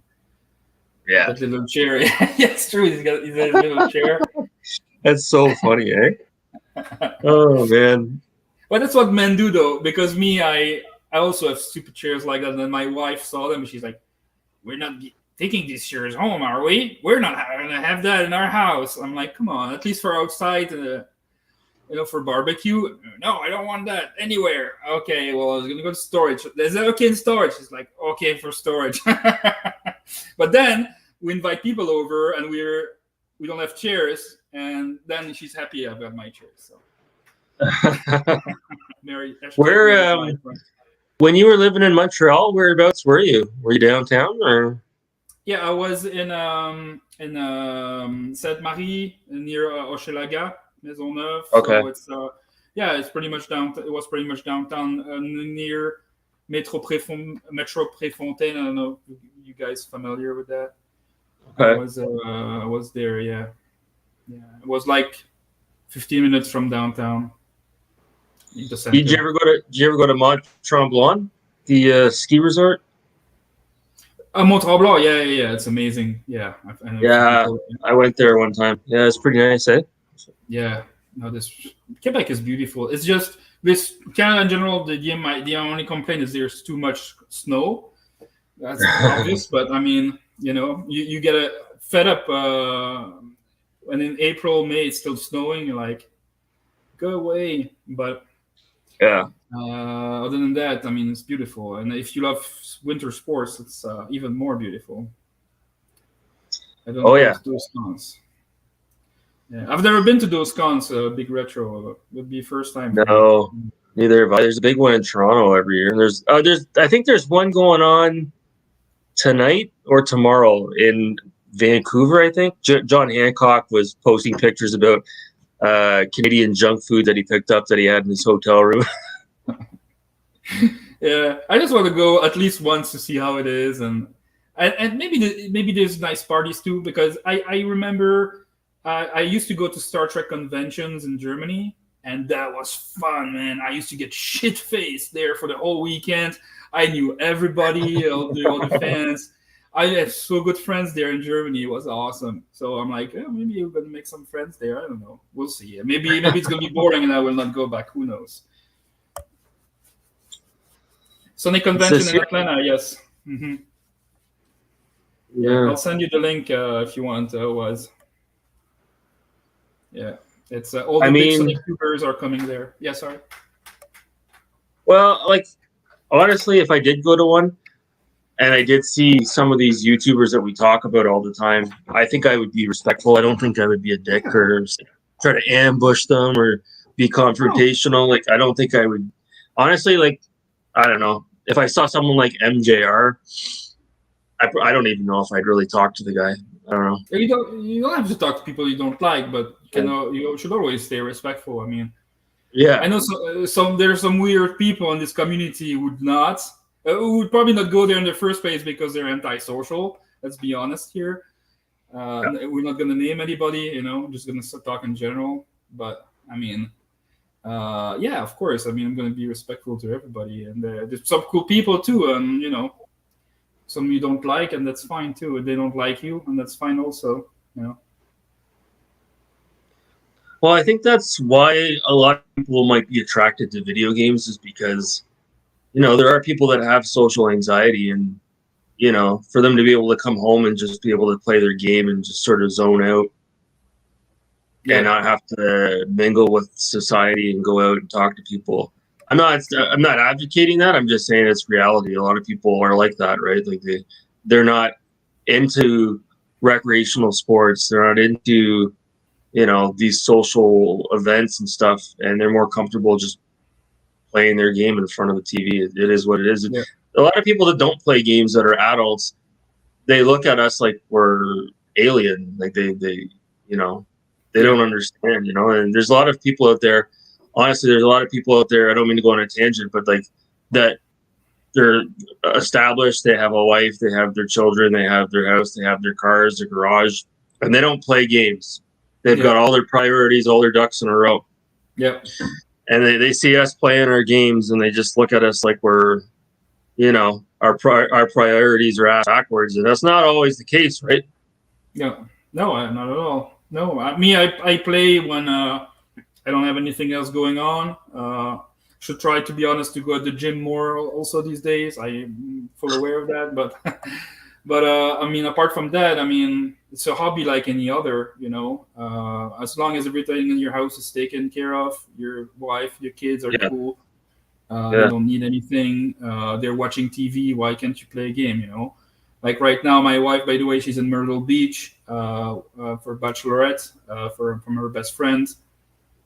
Yeah. That little chair. Yeah, it's true. He's got his little chair. That's so funny, eh? Oh man. But that's what men do, though. Because me, I also have stupid chairs like that. And then my wife saw them, and she's like, "We're not taking these chairs home, are we? We're not going to have that in our house." I'm like, "Come on, at least for outside, for barbecue." "No, I don't want that anywhere." "Okay, well, I was going to go to storage." "Is that okay in storage?" She's like, "Okay for storage." But then we invite people over, and we don't have chairs, and then she's happy I've got my chairs. So. Where when you were living in Montreal, whereabouts were you? Were you downtown or? Yeah, I was in Sainte-Marie near Hochelaga, Maisonneuve. Okay. So it's it's pretty much downtown. It was pretty much downtown near Metro Préfontaine. I don't know if you guys familiar with that. Okay. I was there. Yeah. It was like 15 minutes from downtown. Did you ever go to Mont Tremblant, the ski resort? Mont Tremblant, yeah, it's amazing. Yeah, I went there one time. Yeah, it's pretty nice, eh? Yeah, no, this Quebec is beautiful. It's just this Canada in general. The only complaint is there's too much snow. That's obvious, but I mean, you get fed up when in April, May it's still snowing. You're like, go away, but. Yeah. Other than that, I mean, it's beautiful, and if you love winter sports, it's even more beautiful. I don't know those cons. Yeah, I've never been to those cons. Big Retro would be first time. No, neither have I. There's a big one in Toronto every year, and I think there's one going on tonight or tomorrow in Vancouver. I think John Hancock was posting pictures about Canadian junk food that he picked up that he had in his hotel room. Yeah, I just want to go at least once to see how it is, and maybe there's nice parties too, because I remember I used to go to Star Trek conventions in Germany, and that was fun, man. I used to get shit-faced there for the whole weekend. I knew everybody, all the fans. I had so good friends there in Germany. It was awesome. So I'm like, maybe we're going to make some friends there. I don't know. We'll see. Maybe it's going to be boring and I will not go back. Who knows? Sonic Convention in Atlanta, yes. Mm-hmm. Yeah. I'll send you the link if you want, otherwise. Yeah. It's all the big Sonic YouTubers are coming there. Yeah, sorry. Well, honestly, if I did go to one, and I did see some of these YouTubers that we talk about all the time, I think I would be respectful. I don't think I would be a dick or try to ambush them or be confrontational. I don't think I would. Honestly, I don't know. If I saw someone like MJR, I don't even know if I'd really talk to the guy. I don't know. You don't have to talk to people you don't like, but you should always stay respectful. I mean, yeah. I know there's some weird people in this community who would probably not go there in the first place because they're antisocial. Let's be honest here. We're not going to name anybody, just going to talk in general. But I mean, yeah, of course. I mean, I'm going to be respectful to everybody, and there's some cool people too, and some you don't like, and that's fine too. They don't like you, and that's fine also. Well, I think that's why a lot of people might be attracted to video games, is because there are people that have social anxiety, and for them to be able to come home and just be able to play their game and just sort of zone out and Yeah, not have to mingle with society and go out and talk to people. I'm not advocating that. I'm just saying it's reality. A lot of people are like that, right? Like they're not into recreational sports. They're not into these social events and stuff, and they're more comfortable just playing their game in front of the TV. It is what it is. yeah, A lot of people that don't play games that are adults, they look at us like we're alien. Like they they don't understand. And there's a lot of people out there. Honestly, there's a lot of people out there. I don't mean to go on a tangent, but like that, they're established. They have a wife. They have their children. They have their house. They have their cars, their garage, and they don't play games. They've got all their priorities, all their ducks in a row. yeah. And they see us playing our games, and they just look at us like we're, our priorities are ass backwards, and that's not always the case, right? Yeah. No, not at all. No, I play when I don't have anything else going on. Should try, to be honest, to go to the gym more also these days. I'm full aware of that, but but I mean, apart from that, I mean, it's a hobby like any other. As long as everything in your house is taken care of, your wife, your kids are cool. They don't need anything. They're watching TV. Why can't you play a game? Like right now, my wife, by the way, she's in Myrtle Beach for bachelorette from her best friend,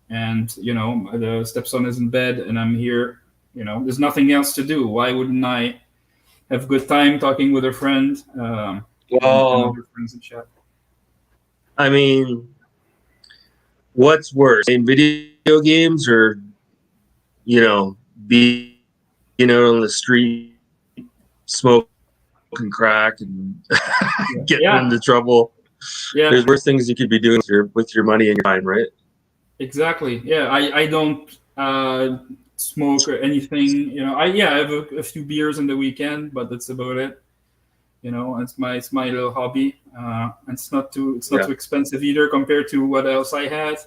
and the stepson is in bed, and I'm here. There's nothing else to do. Why wouldn't I have a good time talking with her friend and other friends in chat? I mean, what's worse, in video games or being out on the street, smoking crack and getting into trouble? Yeah, there's worse things you could be doing with your money and your time, right? Exactly. Yeah, I don't smoke or anything. I have a few beers in the weekend, but that's about it. It's my little hobby. It's not too expensive either compared to what else I had,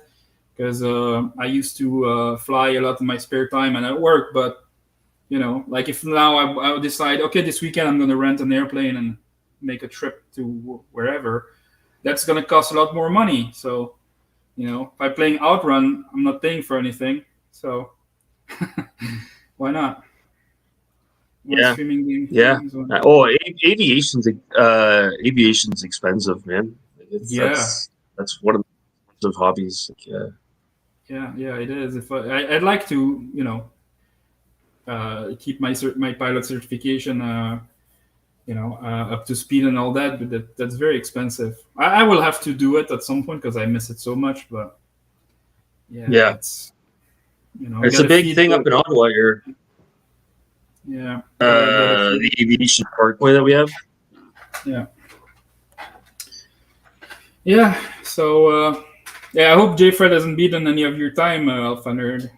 because I used to fly a lot in my spare time and at work. But like if now I would decide, okay, this weekend I'm going to rent an airplane and make a trip to wherever, that's going to cost a lot more money. So by playing Outrun, I'm not paying for anything. So why not? Streaming games. Yeah. Aviation's expensive, man. That's one of the hobbies. Yeah, it is. If I'd like to, keep my pilot certification, up to speed and all that, but that's very expensive. I will have to do it at some point because I miss it so much. But it's it's a big thing up in Ottawa here. Yeah. The aviation parkway that we have. Yeah. Yeah. So I hope J-Fred hasn't beaten any of your time, Alpha Nerd.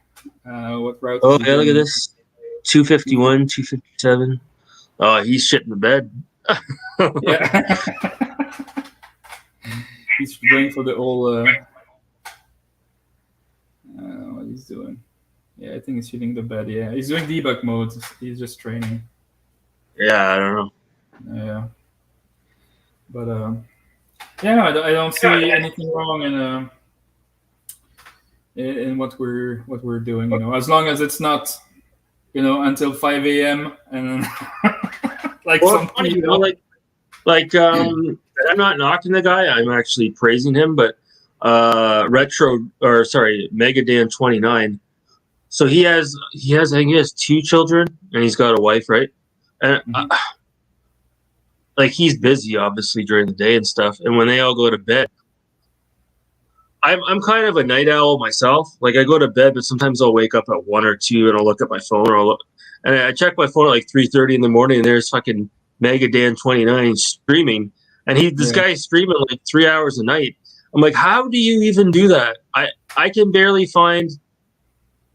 What route? Oh yeah, look at this. 251, 257. Oh, he's shit in the bed. Yeah. He's going for the old what he's doing. Yeah, I think he's hitting the bed. Yeah, he's doing debug mode. He's just training. Yeah, I don't know. Yeah, but no, I don't see anything wrong in what we're doing. As long as it's not, until 5 a.m. and like some people. I'm not knocking the guy. I'm actually praising him, but Mega Dan 29. So he has I think he has 2 children and he's got a wife, right? And he's busy obviously during the day and stuff. And when they all go to bed, I'm kind of a night owl myself. Like I go to bed, but sometimes I'll wake up at 1 or 2 and I'll look at my phone and I check my phone at like 3:30 in the morning and there's fucking Mega Dan 29 streaming, and this guy is streaming like 3 hours a night. I'm like, how do you even do that? I can barely find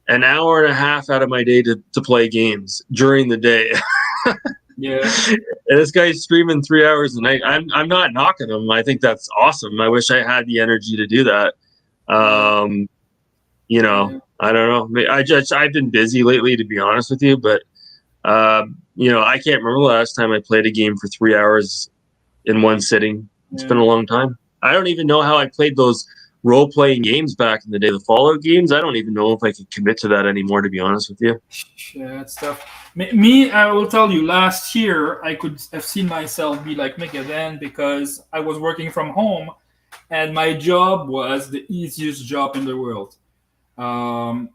an hour and a half out of my day to play games during the day. Yeah. And this guy's streaming 3 hours a night. I'm not knocking him. I think that's awesome. I wish I had the energy to do that. Yeah. Yeah. I don't know. I've been busy lately, to be honest with you. But I can't remember the last time I played a game for 3 hours in one sitting. It's been Yeah. a long time. I don't even know how I played those role playing games back in the day, the Fallout games. I don't even know if I could commit to that anymore, to be honest with you. Yeah, it's tough. Me, I will tell you, last year I could have seen myself be like Mega then because I was working from home and my job was the easiest job in the world.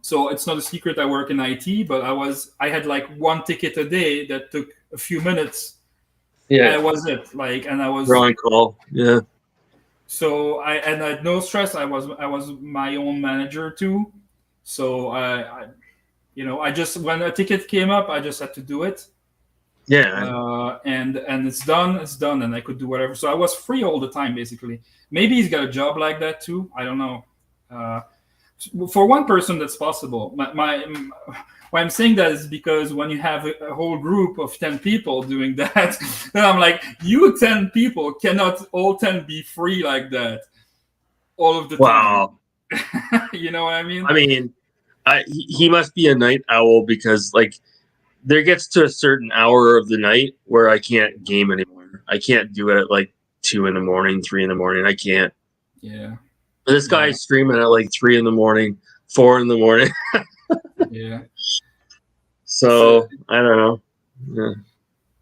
So it's not a secret I work in IT, but I had like one ticket a day that took a few minutes. And Yeah, that was it. Like, and I was drawing call. Yeah, so I had no stress. I was my own manager too. So I just when a ticket came up, I just had to do it. yeah, And it's done, and I could do whatever. So I was free all the time, basically. Maybe he's got a job like that too. I don't know. Uh, for one person, that's possible. Why I'm saying that is because when you have a whole group of 10 people doing that, then I'm like, you 10 people cannot all 10 be free like that all of the time. wow. You know what I mean? I mean, he must be a night owl because like there gets to a certain hour of the night where I can't game anymore. I can't do it at like 2 in the morning, 3 in the morning. I can't. Yeah, This yeah, guy's streaming at like 3 in the morning, 4 in the morning. yeah. So So I don't know.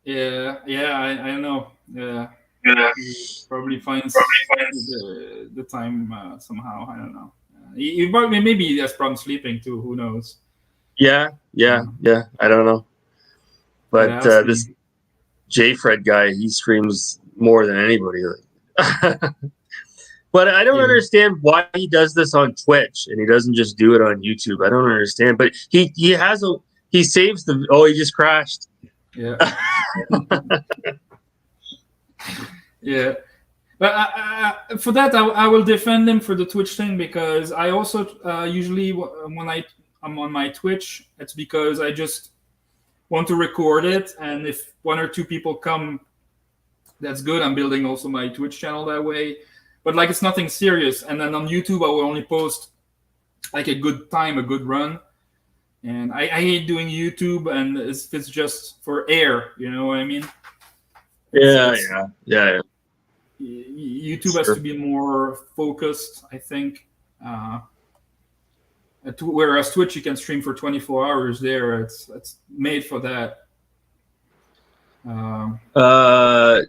Yeah. yeah, I know. Yeah, Yeah. he probably finds the time somehow. I don't know. He probably maybe he has problems sleeping too. Who knows? Yeah, yeah, Uh, yeah. I don't know. Gotta But ask this him. J Fred guy, he streams more than anybody. But I don't Yeah, understand why he does this on Twitch and he doesn't just do it on YouTube. I don't understand. But he saves the he just crashed. yeah, yeah. But for that, I will defend him for the Twitch thing because I also usually when I'm on my Twitch, it's because I just want to record it, and if one or two people come, that's good. I'm building also my Twitch channel that way. But like it's nothing serious. And then on YouTube, I will only post like a good time, a good run. And I hate doing YouTube, and it's just for air. You know what I mean? Yeah, It's yeah, yeah, YouTube has to sure. be more focused, I think. Whereas Twitch, you can stream for 24 hours. There, it's made for that. Um,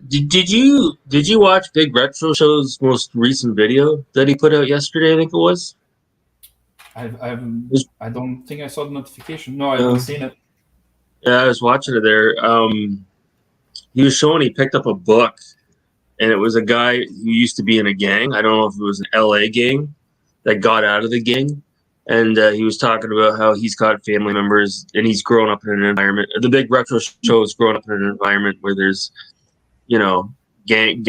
Did you watch Big Retro Show's most recent video that he put out yesterday? I think it was. I've It was I don't think I saw the notification. No, I haven't uh, seen it. yeah, I was watching it there. He was showing he picked up a book, and it was a guy who used to be in a gang. I don't know if it was an LA gang that got out of the gang, and he was talking about how he's got family members and he's grown up in an environment. The Big Retro Show is growing up in an environment where there's you know gang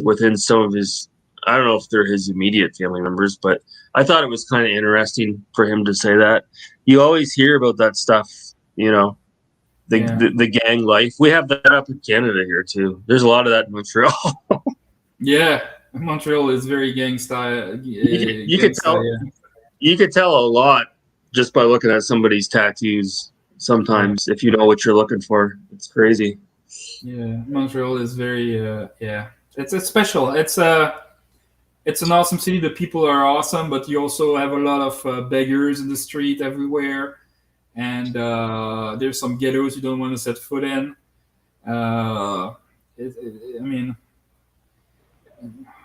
within some of his. I don't know if they're his immediate family members, but I thought it was kind of interesting for him to say that. You always hear about that stuff, the, Yeah, the the gang life. We have that up in Canada here too. There's a lot of that in Montreal. yeah. Montreal is very gangsta. You could Gangsta, tell you could tell a lot just by looking at somebody's tattoos. yeah, Sometimes, if you know what you're looking for, it's crazy. yeah. Montreal is very yeah. It's special. It's an awesome city. The people are awesome, but you also have a lot of beggars in the street everywhere, and there's some ghettos you don't want to set foot in. Uh, I mean,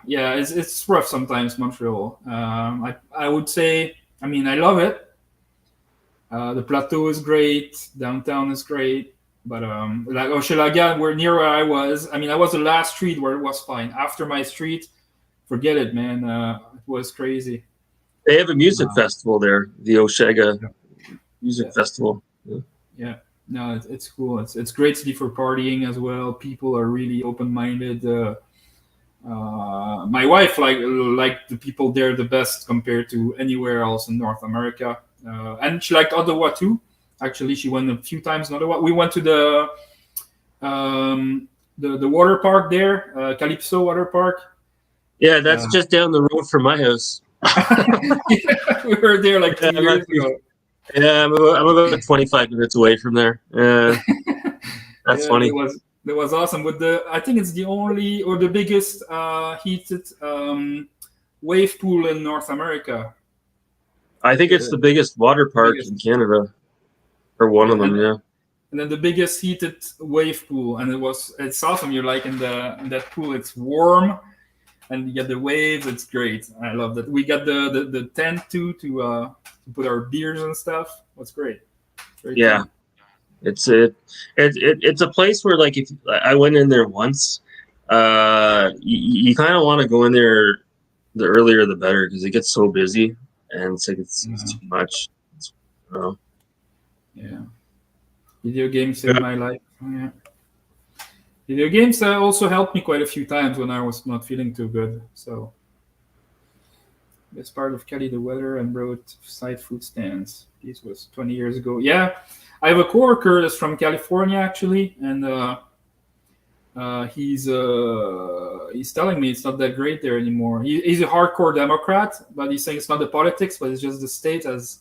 yeah, it's rough sometimes, Montreal. I would say, I mean, I love it. The plateau is great, downtown is great, but like Hochelaga, where I was, I mean, I was the last street where it was fine. After my street, forget it, man. It was crazy. They have a music Uh, festival there, the Oshaga yeah, Music Festival. Yeah. yeah. No, it's cool. It's great city for partying as well. People are really open minded. My wife liked the people there the best compared to anywhere else in North America, and she liked Ottawa too. Actually, she went a few times in Ottawa. We went to the water park there, Calypso Water Park. Yeah, that's just down the road from my house. We were there like Yeah, 2 years ago. yeah, I'm about 25 minutes away from there. That's Yeah, funny. that was awesome. With I think it's the only or the biggest heated wave pool in North America. I think it's the biggest water park in Biggest, Canada, or one of them. Yeah. and then the biggest heated wave pool, and it's awesome. You're like in that pool. It's warm, and you get the waves. It's great. I love that. We got the tent too to put our beers and stuff. That's great. Very Yeah. cool. It's a place where, like, if I went in there once, you kind of want to go in there the earlier the better, because it gets so busy, and it's like it's too much. Yeah. Video games saved my life. Yeah. Video games also helped me quite a few times when I was not feeling too good. So, best part of Cali, the weather, and roadside food stands. This was 20 years ago. Yeah, I have a coworker that's from California actually, and he's telling me it's not that great there anymore. He's a hardcore Democrat, but he's saying it's not the politics, but it's just the state has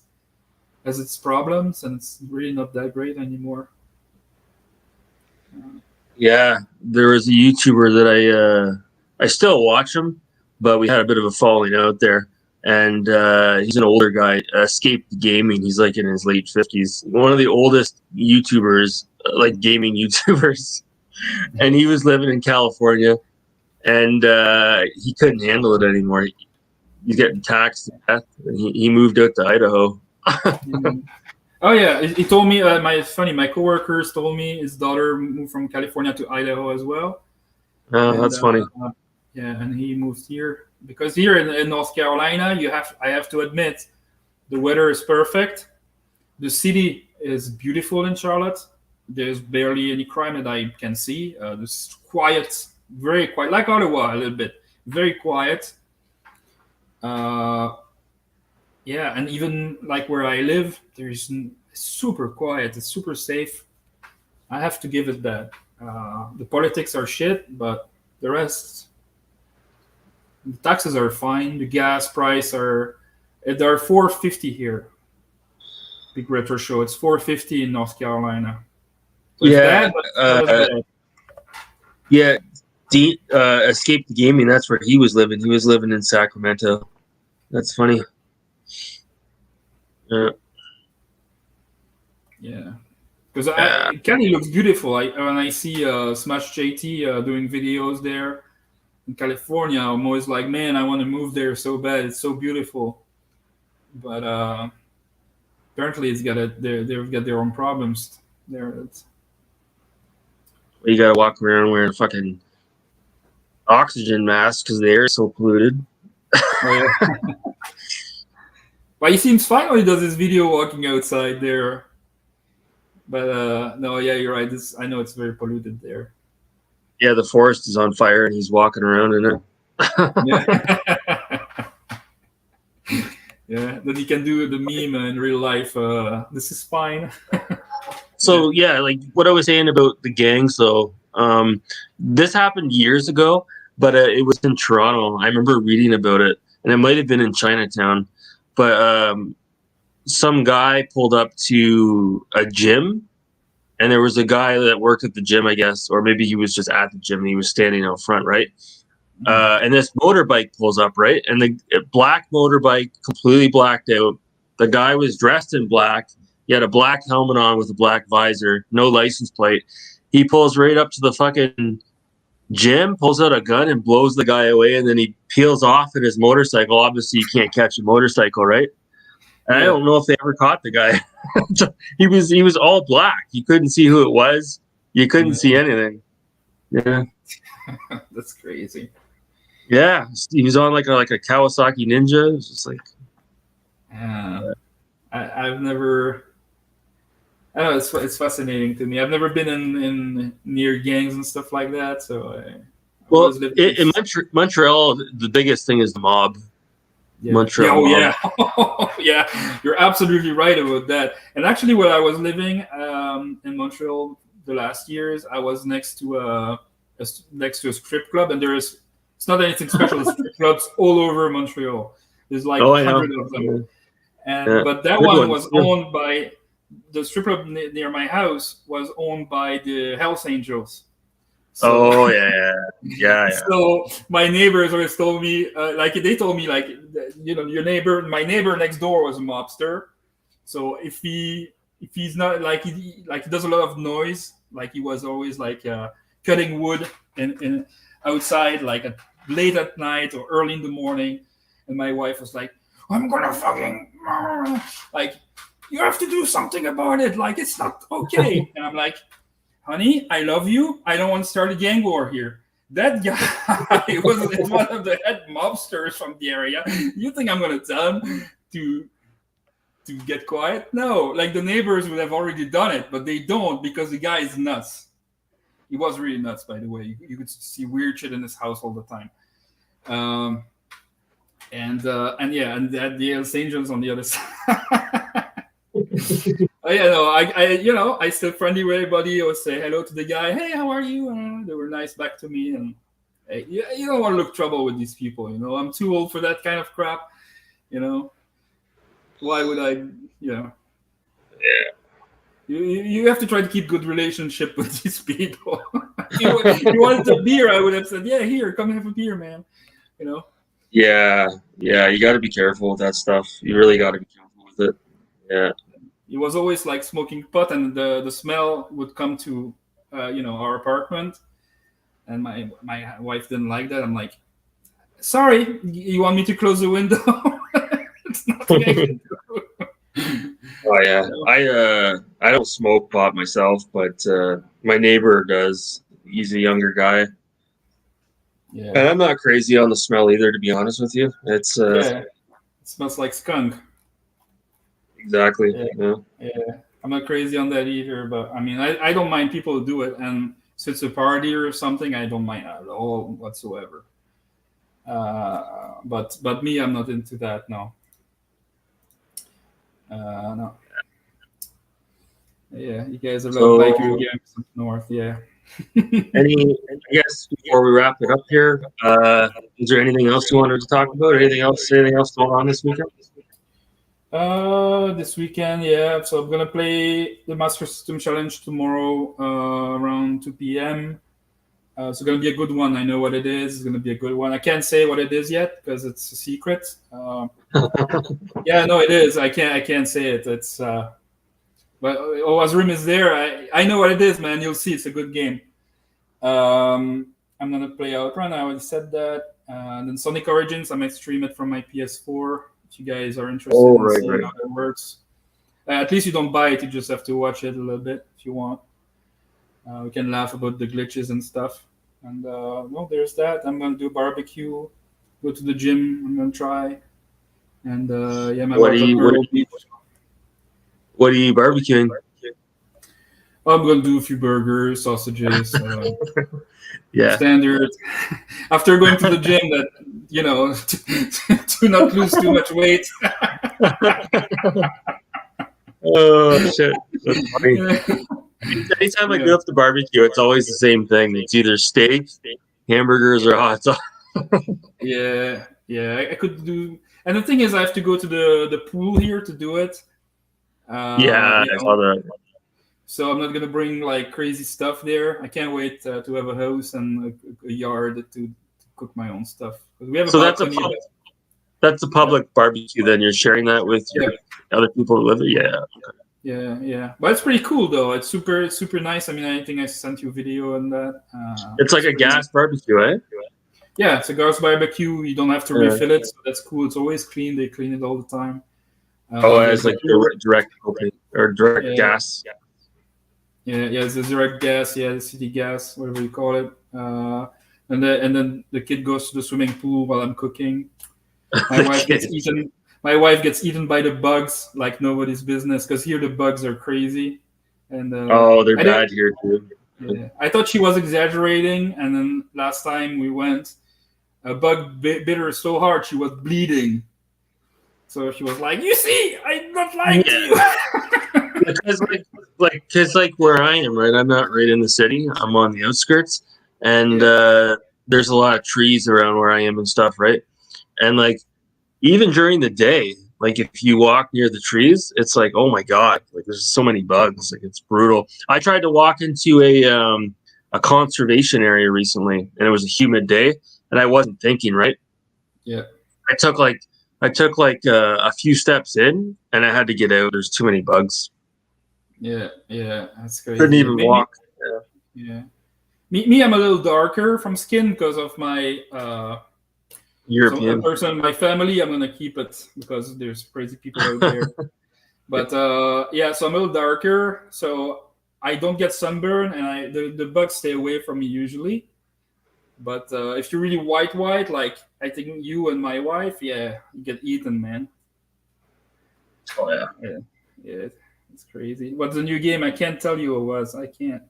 its problems, and it's really not that great anymore. Yeah, there was a YouTuber that I still watch him, but we had a bit of a falling out there. And he's an older guy, Escaped Gaming. He's like in his late 50s, one of the oldest YouTubers, like gaming YouTubers. And he was living in California, and he couldn't handle it anymore. He's getting taxed to death, and he moved out to Idaho. Oh yeah, he told me. My coworkers told me his daughter moved from California to Idaho as well. That's funny. Yeah, and he moved here because here in North Carolina, I have to admit, the weather is perfect. The city is beautiful in Charlotte. There's barely any crime that I can see. There's quiet, very quiet, like Ottawa a little bit, very quiet. Yeah, and even like where I live, there's super quiet. It's super safe. I have to give it that. The politics are shit, but the rest, the taxes are fine. The gas price they're $4.50 here. Big retro show. It's $4.50 in North Carolina. So it's Yeah, bad, but it's not as bad. yeah. Escaped Gaming. That's where he was living. He was living in Sacramento. That's funny. Yeah, because Cali looks beautiful. When I see Smash JT doing videos there in California, I'm always like, man, I want to move there so bad. It's so beautiful, but apparently they've got their own problems there. You gotta walk around wearing a fucking oxygen mask because the air is so polluted. Oh, yeah. But he seems fine when he does his video walking outside there. But no, yeah, you're right. I know it's very polluted there. Yeah, the forest is on fire and he's walking around in it. Yeah. Yeah, that he can do the meme in real life. This is fine. So yeah, like what I was saying about the gangs, though. This happened years ago, but it was in Toronto. I remember reading about it, and it might have been in Chinatown. But some guy pulled up to a gym, and there was a guy that worked at the gym, I guess, or maybe he was just at the gym and he was standing out front, right? And this motorbike pulls up, right? And the black motorbike, completely blacked out. The guy was dressed in black. He had a black helmet on with a black visor, no license plate. He pulls right up to the fucking gym, pulls out a gun and blows the guy away, and then he peels off in his motorcycle. Obviously, you can't catch a motorcycle, right? And I don't know if they ever caught the guy. He was all black. You couldn't see who it was. You couldn't see anything. Yeah. That's crazy. Yeah, he was on like a Kawasaki Ninja. It was just like, I've never. I don't know. It's fascinating to me. I've never been in near gangs and stuff like that. So Well, was living in Montreal, the biggest thing is the mob. yeah. Montreal Yeah, mob. oh, yeah. Yeah, you're absolutely right about that. And actually, when I was living in Montreal the last years, I was next to next to a strip club, and there's it's not anything special. There's strip clubs all over Montreal. There's like Oh, I know. 100 of them, and Yeah. but that Good one ones. was Yeah. owned by the strip club near my house was owned by the Hells Angels. So Oh yeah. so my neighbors always told me, like they told me, like my neighbor next door was a mobster. So if he's not like he does a lot of noise, like he was always like cutting wood in outside, like late at night or early in the morning, and my wife was like, "I'm gonna fucking like you have to do something about it. Like it's not okay." And I'm like, honey, I love you. I don't want to start a gang war here. That guy was one of the head mobsters from the area. You think I'm going to tell him to get quiet? No, like the neighbors would have already done it, but they don't because the guy is nuts. He was really nuts, by the way. You could see weird shit in his house all the time. And yeah, and that the Hells Angels on the other side. Yeah, no, I still friendly with everybody. I would say hello to the guy. Hey, how are you? They were nice back to me, and hey, you don't want to look trouble with these people. I'm too old for that kind of crap. Why would I? Yeah. You have to try to keep good relationship with these people. If you wanted a beer, I would have said, yeah, here, come have a beer, man. Yeah. You got to be careful with that stuff. You really got to be careful with it. Yeah. He was always like smoking pot, and the smell would come to our apartment, and my wife didn't like that. I'm like, sorry, you want me to close the window? It's nothing I can do. Oh yeah, I don't smoke pot myself, but my neighbor does. He's a younger guy, Yeah, and I'm not crazy on the smell either. To be honest with you, it's yeah, it smells like skunk. exactly. Yeah. I'm not crazy on that either, but I mean, I don't mind people who do it, and so it's a party or something, I don't mind at all whatsoever. But me, I'm not into that. No. No. Yeah, you guys are So, like your games up north. Yeah. I guess before we wrap it up here, is there anything else you wanted to talk about? Anything else going on this weekend? This weekend, yeah. So I'm gonna play the Master System Challenge tomorrow around 2 p.m. It's gonna be a good one. I know what it is. It's gonna be a good one. I can't say what it is yet because it's a secret. Yeah, no, it is. I can't say it. It's but Azrim is there. I know what it is, man. You'll see. It's a good game. I'm gonna play Outrun. I already said that. And then Sonic Origins, I might stream it from my PS4. If you guys are interested in seeing how it works, at least you don't buy it. You just have to watch it a little bit if you want. We can laugh about the glitches and stuff. And well, there's that. I'm gonna do barbecue. Go to the gym. I'm gonna try. And yeah, my What are you barbecuing? I'm gonna do a few burgers, sausages. Yeah. Standard. After going to the gym, that to not lose too much weight. Oh shit! That's funny. Anytime I go up to barbecue, it's always the same thing. It's either steak, hamburgers, or hot dogs. Yeah. I could do, and the thing is, I have to go to the pool here to do it. I saw that. So I'm not gonna bring like crazy stuff there. I can't wait to have a house and a yard to cook my own stuff. We have that's a public barbecue. Then you're sharing that with your other people who live there. Yeah. But it's pretty cool though. It's super nice. I mean, I think I sent you a video on that. It's like a gas barbecue, eh? Yeah, it's a gas barbecue. You don't have to refill it, so that's cool. It's always clean. They clean it all the time. It's like direct propane or direct gas. Yeah, it's the direct gas. Yeah, the city gas, whatever you call it. And then the kid goes to the swimming pool while I'm cooking. My wife gets eaten by the bugs like nobody's business because here the bugs are crazy. And they're bad here too. Yeah, I thought she was exaggerating, and then last time we went, a bug bit her so hard she was bleeding. So she was like, "You see, I'm not lying to Yeah, you." because because where I am, right? I'm not right in the city. I'm on the outskirts, and Yeah, there's a lot of trees around where I am and stuff, right? And like even during the day, like if you walk near the trees, it's like, oh my god, like there's so many bugs, like it's brutal. I tried to walk into a conservation area recently, and it was a humid day, and I wasn't thinking, right? yeah, I took like a few steps in, and I had to get out. There's too many bugs. yeah, yeah. That's Couldn't crazy. even Maybe, walk. Yeah. yeah. Me, I'm a little darker from skin because of my so a European. person in my family. I'm gonna keep it because there's crazy people out there. But yeah, so I'm a little darker, so I don't get sunburn, and the bugs stay away from me usually. But if you're really white, like I think you and my wife, yeah, you get eaten, man. Oh yeah. Yeah, yeah, it's crazy. What's the new game? I can't tell you what it was. I can't.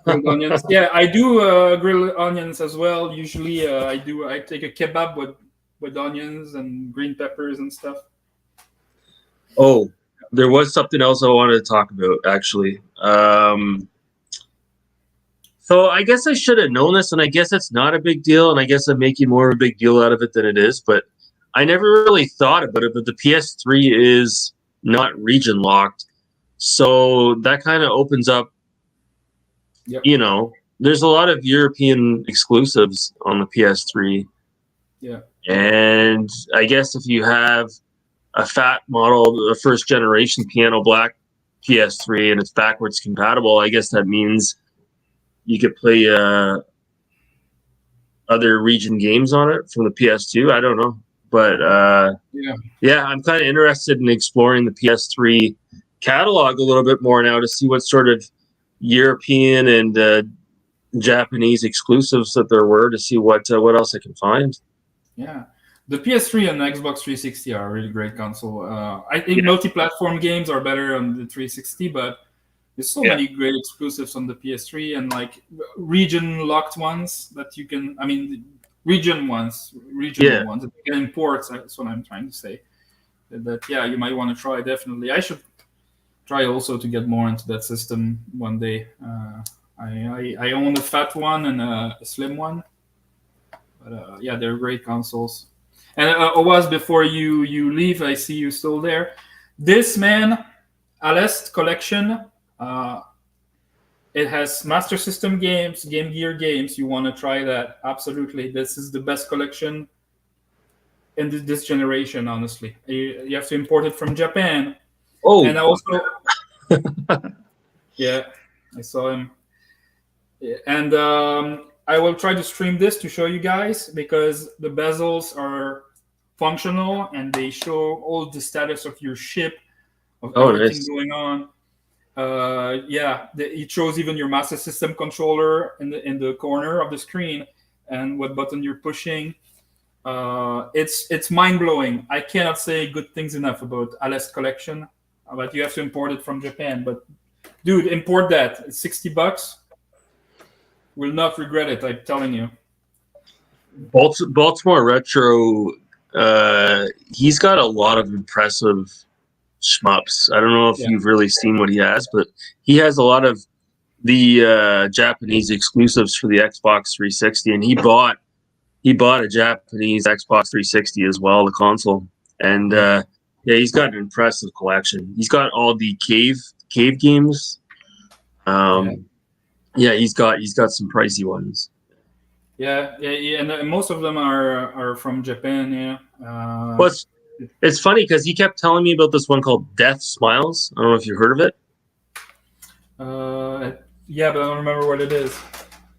Grilled onions. Yeah, I do grilled onions as well. Usually, I take a kebab with onions and green peppers and stuff. Oh, there was something else I wanted to talk about actually. So I guess I should have known this, and I guess it's not a big deal, and I guess I'm making more of a big deal out of it than it is. But I never really thought about it. But the PS3 is not region locked, so that kind of opens up. Yep. There's a lot of European exclusives on the PS3, Yeah. and I guess if you have a fat model, the first generation piano black PS3, and it's backwards compatible, I guess that means you could play other region games on it from the PS2. I don't know, but Yeah. yeah, I'm kind of interested in exploring the PS3 catalog a little bit more now to see what sort of European and Japanese exclusives that there were, to see what else I can find. Yeah. The PS3 and Xbox 360 are a really great console. I think Yeah. multi-platform games are better on the 360, but there's so Yeah. many great exclusives on the PS3 and like region locked ones that you can. I mean, regional Yeah. ones that you can import. That's what I'm trying to say. That yeah, you might want to try definitely. I should try also to get more into that system one day. I own a fat one and a slim one, but yeah, they're great consoles. And was before you leave, I see you still there. This man, Alest collection. Uh, it has Master System games, Game Gear games. You want to try that? Absolutely. This is the best collection in this generation. Honestly, you have to import it from Japan. Oh, And I also, yeah, I saw him. Yeah, and I will try to stream this to show you guys because the bezels are functional and they show all the status of your ship, of everything nice. going on. Yeah, it shows even your Master System controller in the corner of the screen and what button you're pushing. It's mind blowing. I cannot say good things enough about Alice collection, but you have to import it from Japan. But dude, import that. It's $60. Will not regret it. I'm telling you. Baltimore Retro. He's got a lot of impressive shmups. I don't know if Yeah. you've really seen what he has, but he has a lot of the Japanese exclusives for the Xbox 360, and he bought a Japanese Xbox 360 as well, the console. And yeah, he's got an impressive collection. He's got all the cave games. Yeah, he's got some pricey ones. Yeah, and most of them are from Japan. Yeah. Well, it's funny because he kept telling me about this one called Death Smiles. I don't know if you heard of it. Yeah, but I don't remember what it is.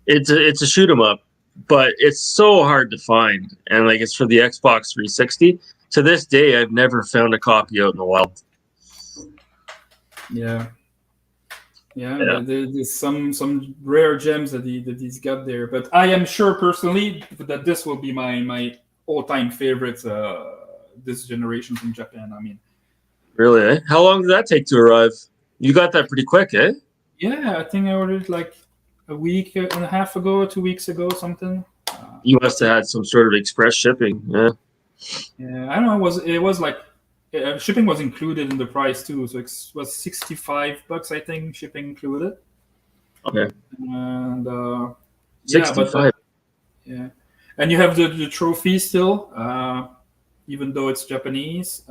It's a shoot 'em up, but it's so hard to find, and like it's for the Xbox 360. To this day, I've never found a copy out in the wild. Yeah. There's some rare gems that he's got there, but I am sure personally that this will be my all-time favorite this generation from Japan. I mean, Really? Eh? How long did that take to arrive? You got that pretty quick, eh? yeah, I think I ordered like a week and a half ago, 2 weeks ago, something. You must have had some sort of express shipping. Yeah. Yeah, I don't know. It was like shipping was included in the price too, so it was $65, I think, shipping included. Okay. And yeah, but 65. yeah, and you have the trophy still, even though it's Japanese.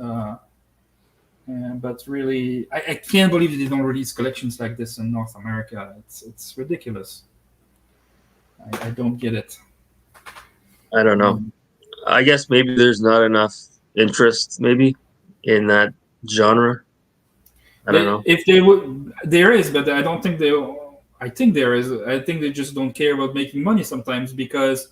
But really, I can't believe that they don't release collections like this in North America. It's ridiculous. I don't get it. I don't know. Um, I guess maybe there's not enough interest, maybe, in that genre. I don't know. If they would, there is, but I don't think they. I think there is. I think they just don't care about making money sometimes, because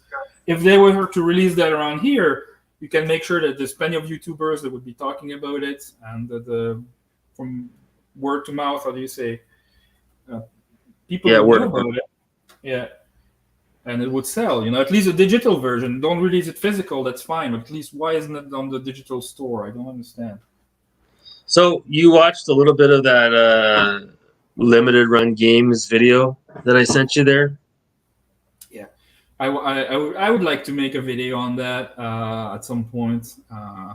if they were to release that around here, you can make sure that there's plenty of YouTubers that would be talking about it, and that from word to mouth, how do you say, uh, people Yeah, would word know of mouth. about it. Yeah, and it would sell. At least a digital version. Don't release it physical. That's fine. But at least why isn't it on the digital store? I don't understand. So you watched a little bit of that limited run games video that I sent you there? Yeah, I would like to make a video on that at some point. I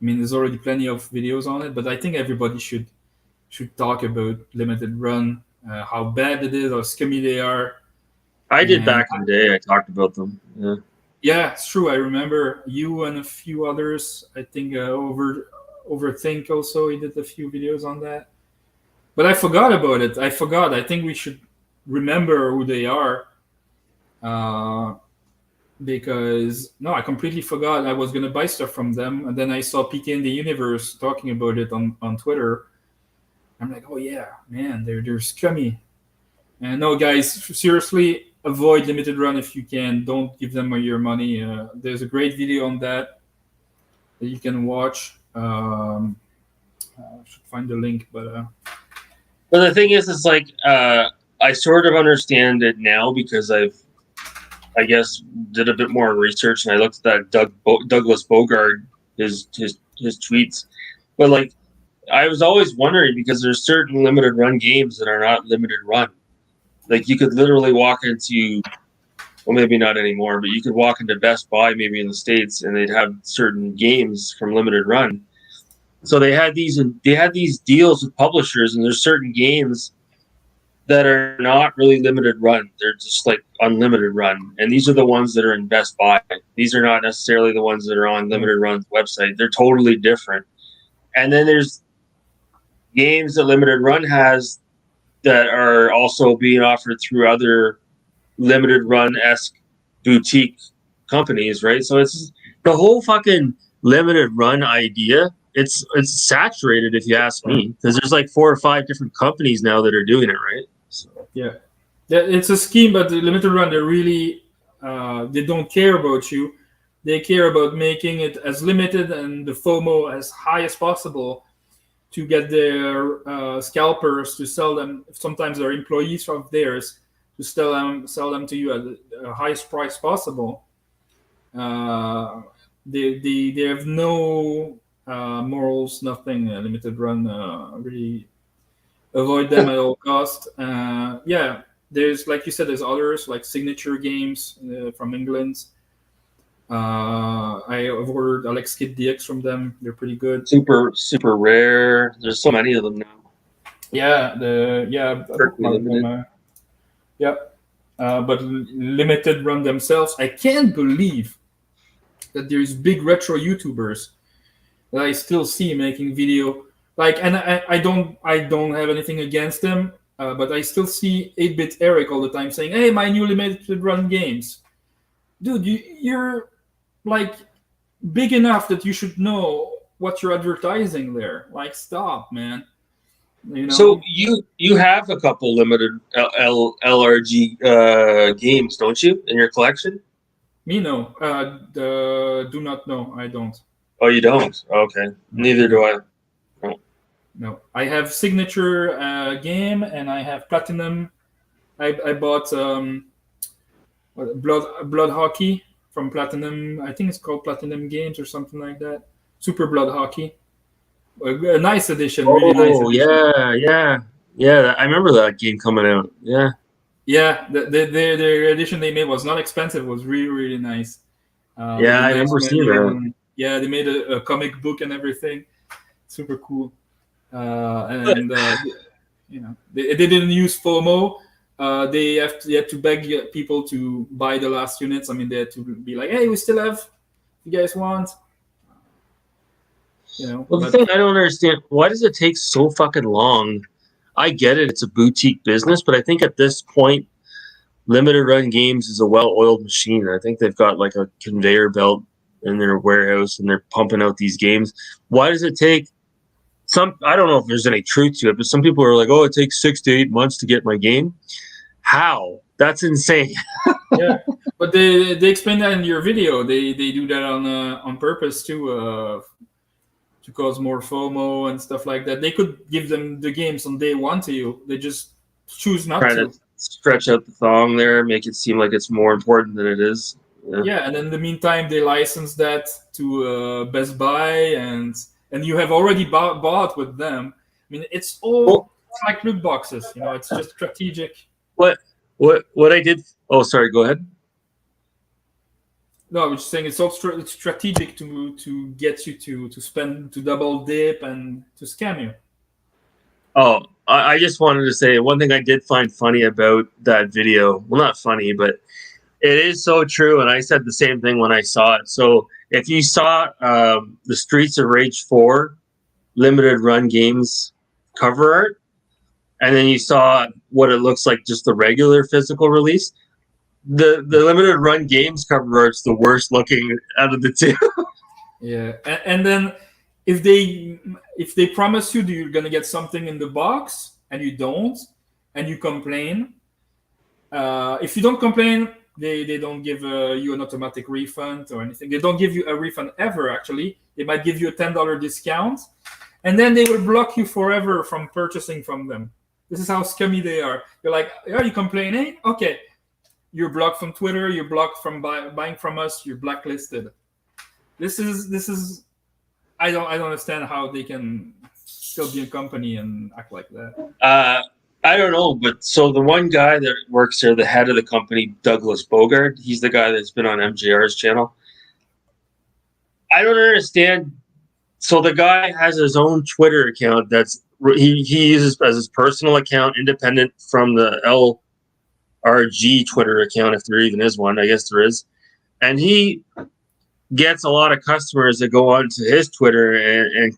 mean, there's already plenty of videos on it, but I think everybody should talk about limited run, how bad it is, how scummy they are. I did And back in the day. I talked about them. Yeah. yeah, it's true. I remember you and a few others. I think overthink also. He did a few videos on that, but I forgot about it. I forgot. I think we should remember who they are. Uh, because no, I completely forgot I was gonna buy stuff from them, and then I saw PK in the Universe talking about it on Twitter. I'm like, oh yeah, man, they're scummy. And no, guys, seriously, avoid limited run if you can. Don't give them your money. There's a great video on that you can watch. I should find the link, but But the thing is, it's like I sort of understand it now because I guess, did a bit more research and I looked at that Douglas Bogard his tweets. But like, I was always wondering because there's certain limited run games that are not limited run. Like you could literally walk into, well, maybe not anymore, but you could walk into Best Buy maybe in the States and they'd have certain games from limited run. So they had these deals with publishers, and there's certain games that are not really limited run. They're just like unlimited run. And these are the ones that are in Best Buy. These are not necessarily the ones that are on Limited Run's website. They're totally different. And then there's games that Limited Run has that are also being offered through other Limited Run-esque boutique companies, right? So it's the whole fucking Limited Run idea. It's saturated, if you ask me, because there's like 4 or 5 different companies now that are doing it, right? So. yeah, it's a scheme, but the limited run, they really they don't care about you. They care about making it as limited and the FOMO as high as possible to get their scalpers to sell them. Sometimes they're employees of theirs to sell them to you at the highest price possible. They have no morals, nothing. Limited run really avoid them at all cost. Yeah, there's like you said, there's others like Signature Games from England. I've ordered Alex Kidd DX from them. They're pretty good. Super rare. There's so many of them now. Yeah, yeah, but limited run themselves. I can't believe that there's big retro YouTubers that I still see making video. Like, and I don't have anything against them, but I still see 8-Bit Eric all the time saying, "Hey, my new limited run games." Dude, you're like big enough that you should know what you're advertising there. Like, stop, man. So you have a couple limited LRG games, don't you, in your collection? Me no. Do not know. I don't. Oh, you don't? Okay. Neither do I. No. I have Signature game and I have Platinum. I bought Blood Hockey from Platinum. I think it's called Platinum Games or something like that. Super Blood Hockey. A nice edition, really nice edition. Yeah. I remember that game coming out. Yeah. Yeah, the edition they made was not expensive. It was really really nice. With Yeah, the I nice remember seeing menu, that. and yeah, they made a comic book and everything. Super cool. And they didn't use FOMO. They had to beg people to buy the last units. I mean, they had to be like, "Hey, we still have. If you guys want, Well, the But thing I don't understand, why does it take so fucking long? I get it, it's a boutique business, but I think at this point, limited run games is a well-oiled machine. I think they've got like a conveyor belt in their warehouse and they're pumping out these games. Why does it take some? I don't know if there's any truth to it, but some people are like, "Oh, it takes 6 to 8 months to get my game." How? That's insane. yeah, but they explain that in your video. They do that on purpose to cause more FOMO and stuff like that. They could give them the games on day one to you. They just choose not Trying to to. stretch out the thong there, make it seem like it's more important than it is. Yeah. Yeah, and in the meantime, they license that to Best Buy, and you have already bought with them. I mean, Well, it's like loot boxes. It's just strategic. what what I did? Oh, sorry. Go ahead. No, I was just saying it's all it's strategic to get you to spend to double dip and to scam you. Oh, I just wanted to say one thing I did find funny about that video. Well, not funny, but it is so true. And I said the same thing when I saw it. So if you saw the Streets of Rage 4 limited run games cover art, and then you saw what it looks like just the regular physical release, the limited run games cover art's the worst looking out of the two. Yeah, and then if they promise you that you're gonna get something in the box and you don't, and you complain, if you don't complain, they don't give you an automatic refund or anything. They don't give you a refund ever. Actually, they might give you a $10 discount, and then they will block you forever from purchasing from them. This is how scummy they are. You're like, are you complaining? Okay, you're blocked from Twitter. You're blocked from buying from us. You're blacklisted. This is I don't understand how they can still be a company and act like that. I don't know, but so the one guy that works there, the head of the company, Douglas Bogart, he's the guy that's been on MJR's channel. I don't understand. So the guy has his own Twitter account that's he uses as his personal account, independent from the LRG Twitter account, if there even is one. I guess there is, and he gets a lot of customers that go onto his Twitter and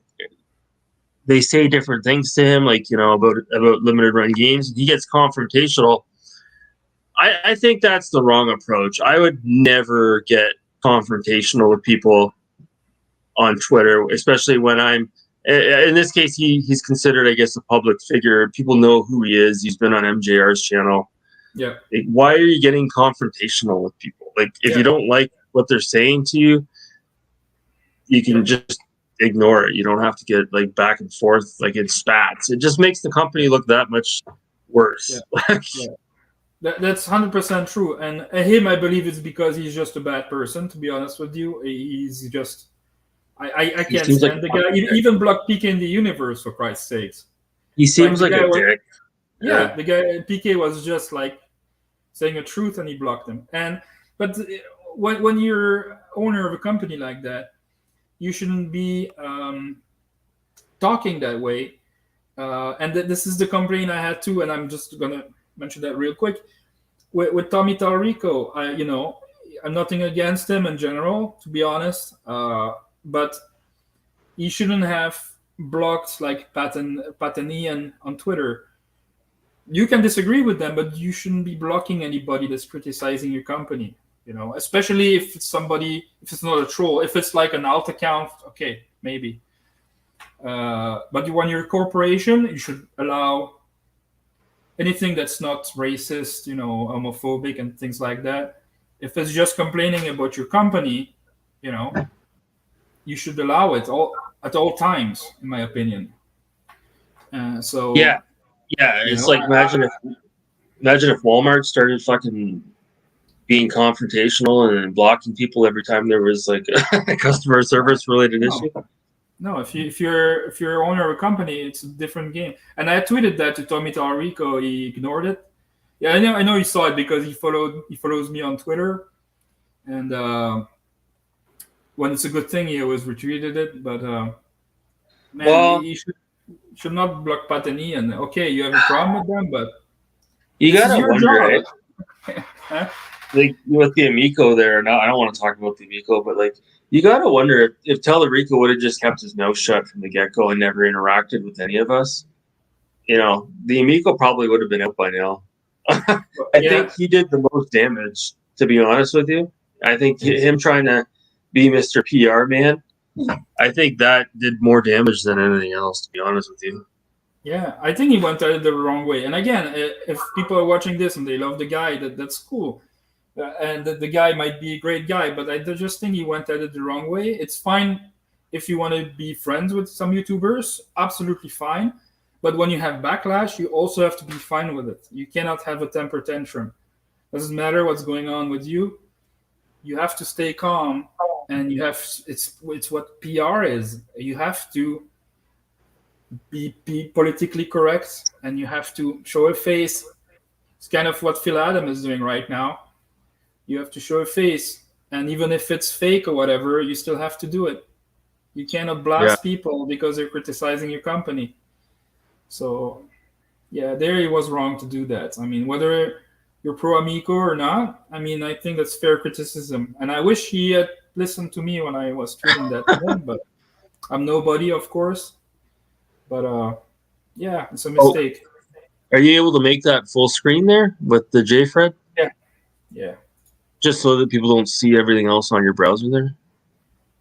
they say different things to him, like about limited run games. He gets confrontational. I think that's the wrong approach. I would never get confrontational with people on Twitter, especially when I'm. In this case, he's considered, I guess, a public figure. People know who he is. He's been on MJR's channel. Yeah, Like, why are you getting confrontational with people? Like, if you yeah, don't like what they're saying to you, you can just ignore it. You don't have to get like back and forth like in spats. It just makes the company look that much yeah, worse. yeah. That's 100% true. And him, I believe it's because he's just a bad person. To be honest with you, he's just I He can't seems like stand the guy. Even block PK in the universe, for Christ's sakes. he Like seems the like guy a was, dick. yeah, the guy PK was just like saying a truth, and he blocked him. But when you're owner of a company like that, you shouldn't be talking that way. And this is the complaint I had too, and I'm just gonna mention that real quick with Tommy Talrico. I'm nothing against him in general, to be honest, but he shouldn't have blocked like Patanian on Twitter. You can disagree with them, but you shouldn't be blocking anybody that's criticizing your company. Especially if it's somebody, if it's not a troll, if it's like an alt account, okay, maybe. But when you're a corporation, you should allow anything that's not racist, homophobic and things like that. If it's just complaining about your company, you should allow it at all times, in my opinion. So Yeah, yeah. you It's know, like imagine if Walmart started fucking being confrontational and blocking people every time there was like a customer service related issue. No, if you're owner of a company, it's a different game. And I tweeted that to Tommy Tallarico. He ignored it. Yeah, I know he saw it because he follows me on Twitter, and when it's a good thing, he always retweeted it. But man, Well, he should not block Patani. And okay, you have a problem with them, but you this is gotta your wonder, eh? job. Huh? Like with the Amico there. Now I don't want to talk about the Amico, but like you gotta wonder if Tellerico would have just kept his mouth shut from the get go and never interacted with any of us. The Amico probably would have been out by now. I Yeah, think he did the most damage, to be honest with you. I think him trying to be Mr. PR man, I think that did more damage than anything else, to be honest with you. yeah. I think he went at it the wrong way. And again, if people are watching this and they love the guy, that's cool. And the guy might be a great guy, but I just think he went at it the wrong way. It's fine if you want to be friends with some YouTubers, absolutely fine. But when you have backlash, you also have to be fine with it. You cannot have a temper tantrum. Doesn't matter what's going on with you. You have to stay calm, and it's what PR is. You have to be politically correct, and you have to show a face. It's kind of what Phil Adam is doing right now. You have to show a face, and even if it's fake or whatever, you still have to do it. You cannot Yeah. blast people because they're criticizing your company. So yeah, there he was wrong to do that. I mean, whether you're pro amico or not, I mean, I think that's fair criticism, and I wish he had listened to me when I was tweeting that to him. But I'm nobody, of course. But yeah, it's a Oh, mistake. are you able to make that full screen there with the JFred? Yeah, yeah, Just so that people don't see everything else on your browser there?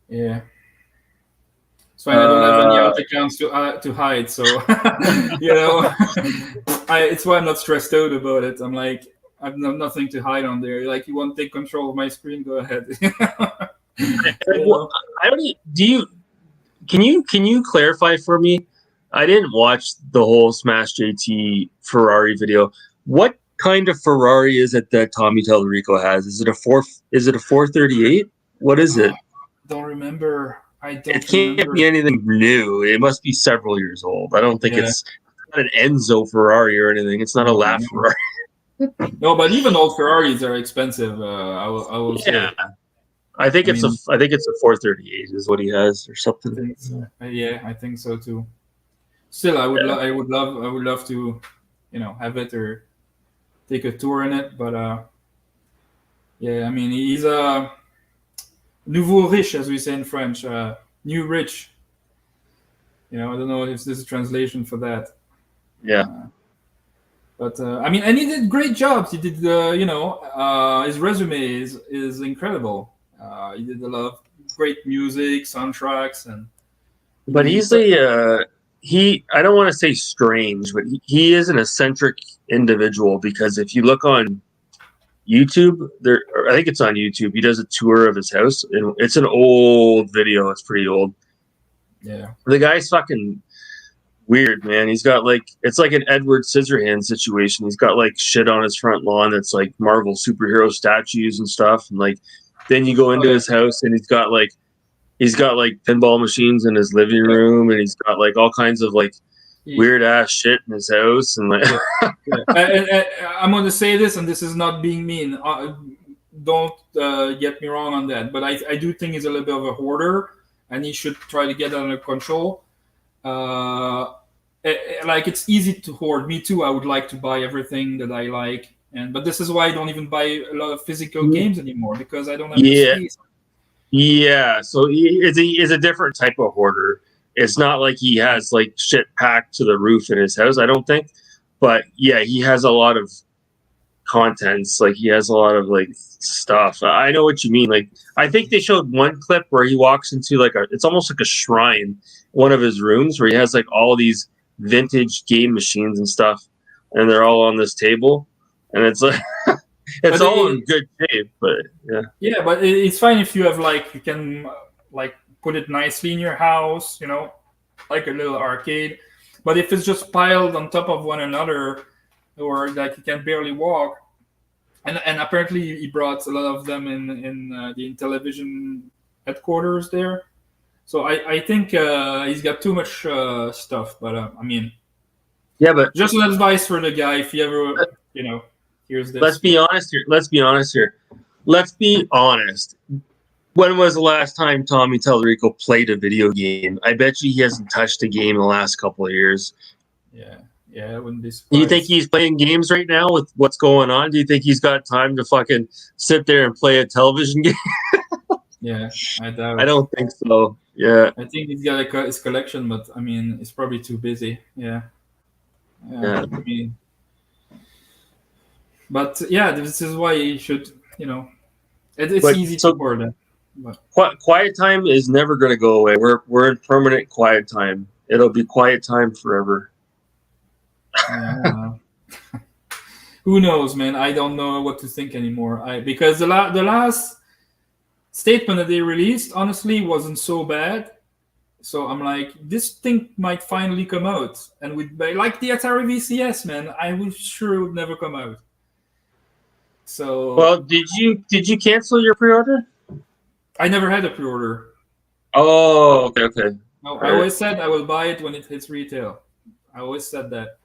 yeah. It's fine. I don't have any Uh, alt accounts to hide, so it's why I'm not stressed out about it. I'm like, I've nothing to hide on there. Like, you want to take control of my screen? Go ahead. you know? I don't. Do you? Can you clarify for me? I didn't watch the whole Smash JT Ferrari video. What kind of Ferrari is it that Tommy Tallarico has? Is it a four? Is it a 438? What is it? Don't remember. I It don't can't be remember. anything new. It must be several years old. I don't think Yeah. it's not an Enzo Ferrari or anything. It's not a No, La no. Ferrari. No, but even old Ferraris are expensive. I will Yeah, say. I think I it's a. mean, I think it's a 438 is what he has or I something. think so. Yeah, I think so too. Still, I would love to, have it or take a tour in it. But yeah, I mean, he's a nouveau riche, as we say in French, new rich. I don't know if there's a translation for that. Yeah. But I mean, and he did great jobs. He did, his resume is incredible. He did a lot of great music, soundtracks, and But he he's put. he I don't want to say strange, but he is an eccentric individual because if you look on YouTube, I think it's on YouTube, he does a tour of his house and it's an old video, it's pretty old. Yeah. The guy's fucking weird, man. He's got like it's like an Edward Scissorhands situation. He's got like shit on his front lawn that's like Marvel superhero statues and stuff, and like then you go Oh into yeah. his house and he's got like pinball machines in his living Yeah. room, and he's got like all kinds of like He, weird ass shit in his house, and like yeah. Yeah. I'm going to say this, and this is not being mean. Don't get me wrong on that, but I do think he's a little bit of a hoarder, and he should try to get that under control. Like, it's easy to hoard. Me too. I would like to buy everything that I like, but this is why I don't even buy a lot of physical games anymore because I don't have the yeah, space. yeah. So is a different type of hoarder. It's not like he has like shit packed to the roof in his house. I don't think, but yeah, he has a lot of contents. Like he has a lot of like stuff. I know what you mean. Like I think they showed one clip where he walks into like it's almost like a shrine, one of his rooms where he has like all these vintage game machines and stuff, and they're all on this table, and it's like it's But all in good shape. But yeah, yeah, but it's fine if you have, like, you can like put it nicely in your house, like a little arcade. But if it's just piled on top of one another, or like you can barely walk, and apparently he brought a lot of them in the Intellivision headquarters there. So I think he's got too much stuff. But I mean, yeah, but just an advice for the guy if you ever, Here's this. Let's be honest here. Let's be honest. When was the last time Tommy Tallarico played a video game? I bet you he hasn't touched a game in the last couple of years. Yeah, I wouldn't be surprised. Do you think he's playing games right now with what's going on? Do you think he's got time to fucking sit there and play a television game? Yeah, I doubt. I don't think so. Yeah. I think he's got his collection, but I mean, he's probably too busy. Yeah. Yeah. I mean, but yeah, this is why you should, it's But easy so- to board it. But Quiet time is never going to go away. We're in permanent quiet time. It'll be quiet time forever. yeah, who knows, man? I don't know what to think anymore. Because the last statement that they released, honestly, wasn't so bad. So I'm like, this thing might finally come out, and like the Atari VCS, man, I was sure it would never come out. So Well, did you cancel your pre-order? I never had a pre-order. Oh, okay. No, I always said I will buy it when it hits retail. I always said that,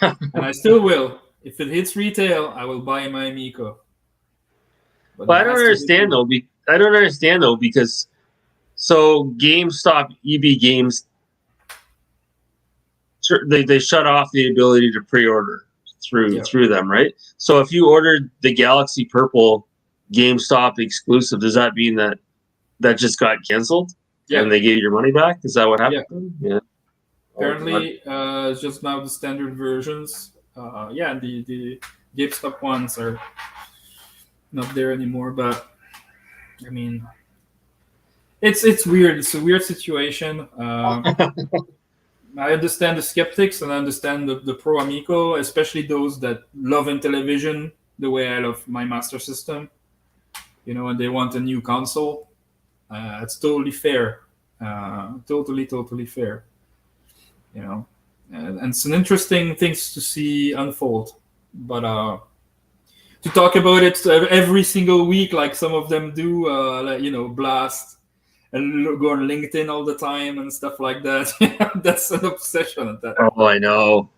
and I still will. If it hits retail, I will buy my Amico. But I don't understand though. I don't understand though because so GameStop, EB Games, they shut off the ability to pre-order through them, right? So if you ordered the Galaxy Purple GameStop exclusive, does that mean that just got canceled and they gave your money back? Is that what happened? Yeah. Apparently, it's just now the standard versions. The GameStop ones are not there anymore. But I mean, it's weird. It's a weird situation. I understand the skeptics and I understand the pro Amico, especially those that love Intellivision the way I love my Master System. And they want a new console. It's totally fair. Totally fair. And it's an interesting things to see unfold. But to talk about it every single week, like some of them do, blast and go on LinkedIn all the time and stuff like that. That's an obsession at that. Oh, I know.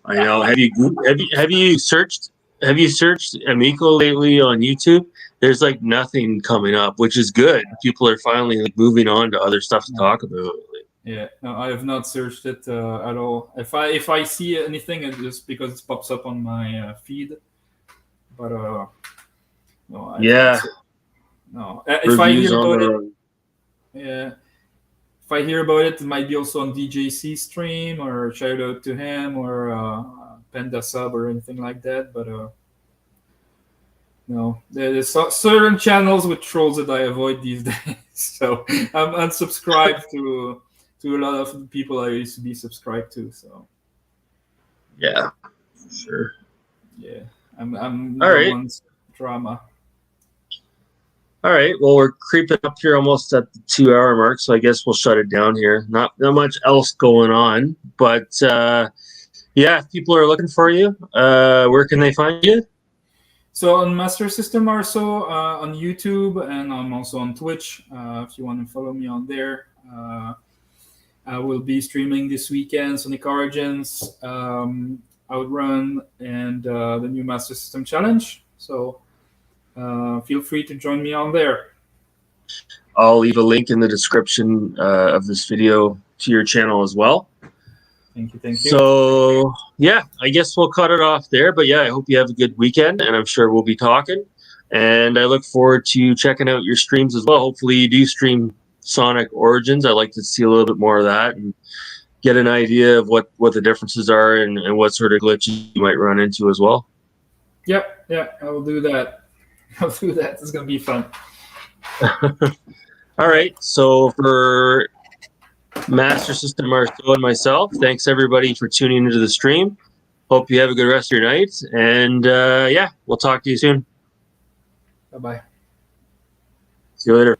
Have you searched Amico lately on YouTube? There's like nothing coming up, which is good. People are finally like moving on to other stuff to talk about. Yeah, no, I have not searched it at all. If I see anything, it's just because it pops up on my feed. But no, no. If I hear about it, if I hear about it, it might be also on DJC stream or shout out to him or Panda Sub or anything like that. But no, there's certain channels with trolls that I avoid these days. So I'm unsubscribed to a lot of the people I used to be subscribed to. So yeah, sure. Yeah, I'm all right. Drama. All right. Well, we're creeping up here almost at the 2-hour mark, so I guess we'll shut it down here. Not much else going on, but if people are looking for you, where can they find you? So on Master System Marceau on YouTube, and I'm also on Twitch. If you want to follow me on there, I will be streaming this weekend Sonic Origins, Outrun, and the new Master System Challenge. So feel free to join me on there. I'll leave a link in the description of this video to your channel as well. Thank you. So, I guess we'll cut it off there. But I hope you have a good weekend, and I'm sure we'll be talking. And I look forward to checking out your streams as well. Hopefully you do stream Sonic Origins. I'd like to see a little bit more of that and get an idea of what the differences are and what sort of glitches you might run into as well. Yeah, I will do that. It's going to be fun. All right. So for Master System Marceau and myself, thanks everybody for tuning into the stream. Hope you have a good rest of your night. And we'll talk to you soon. Bye-bye. See you later.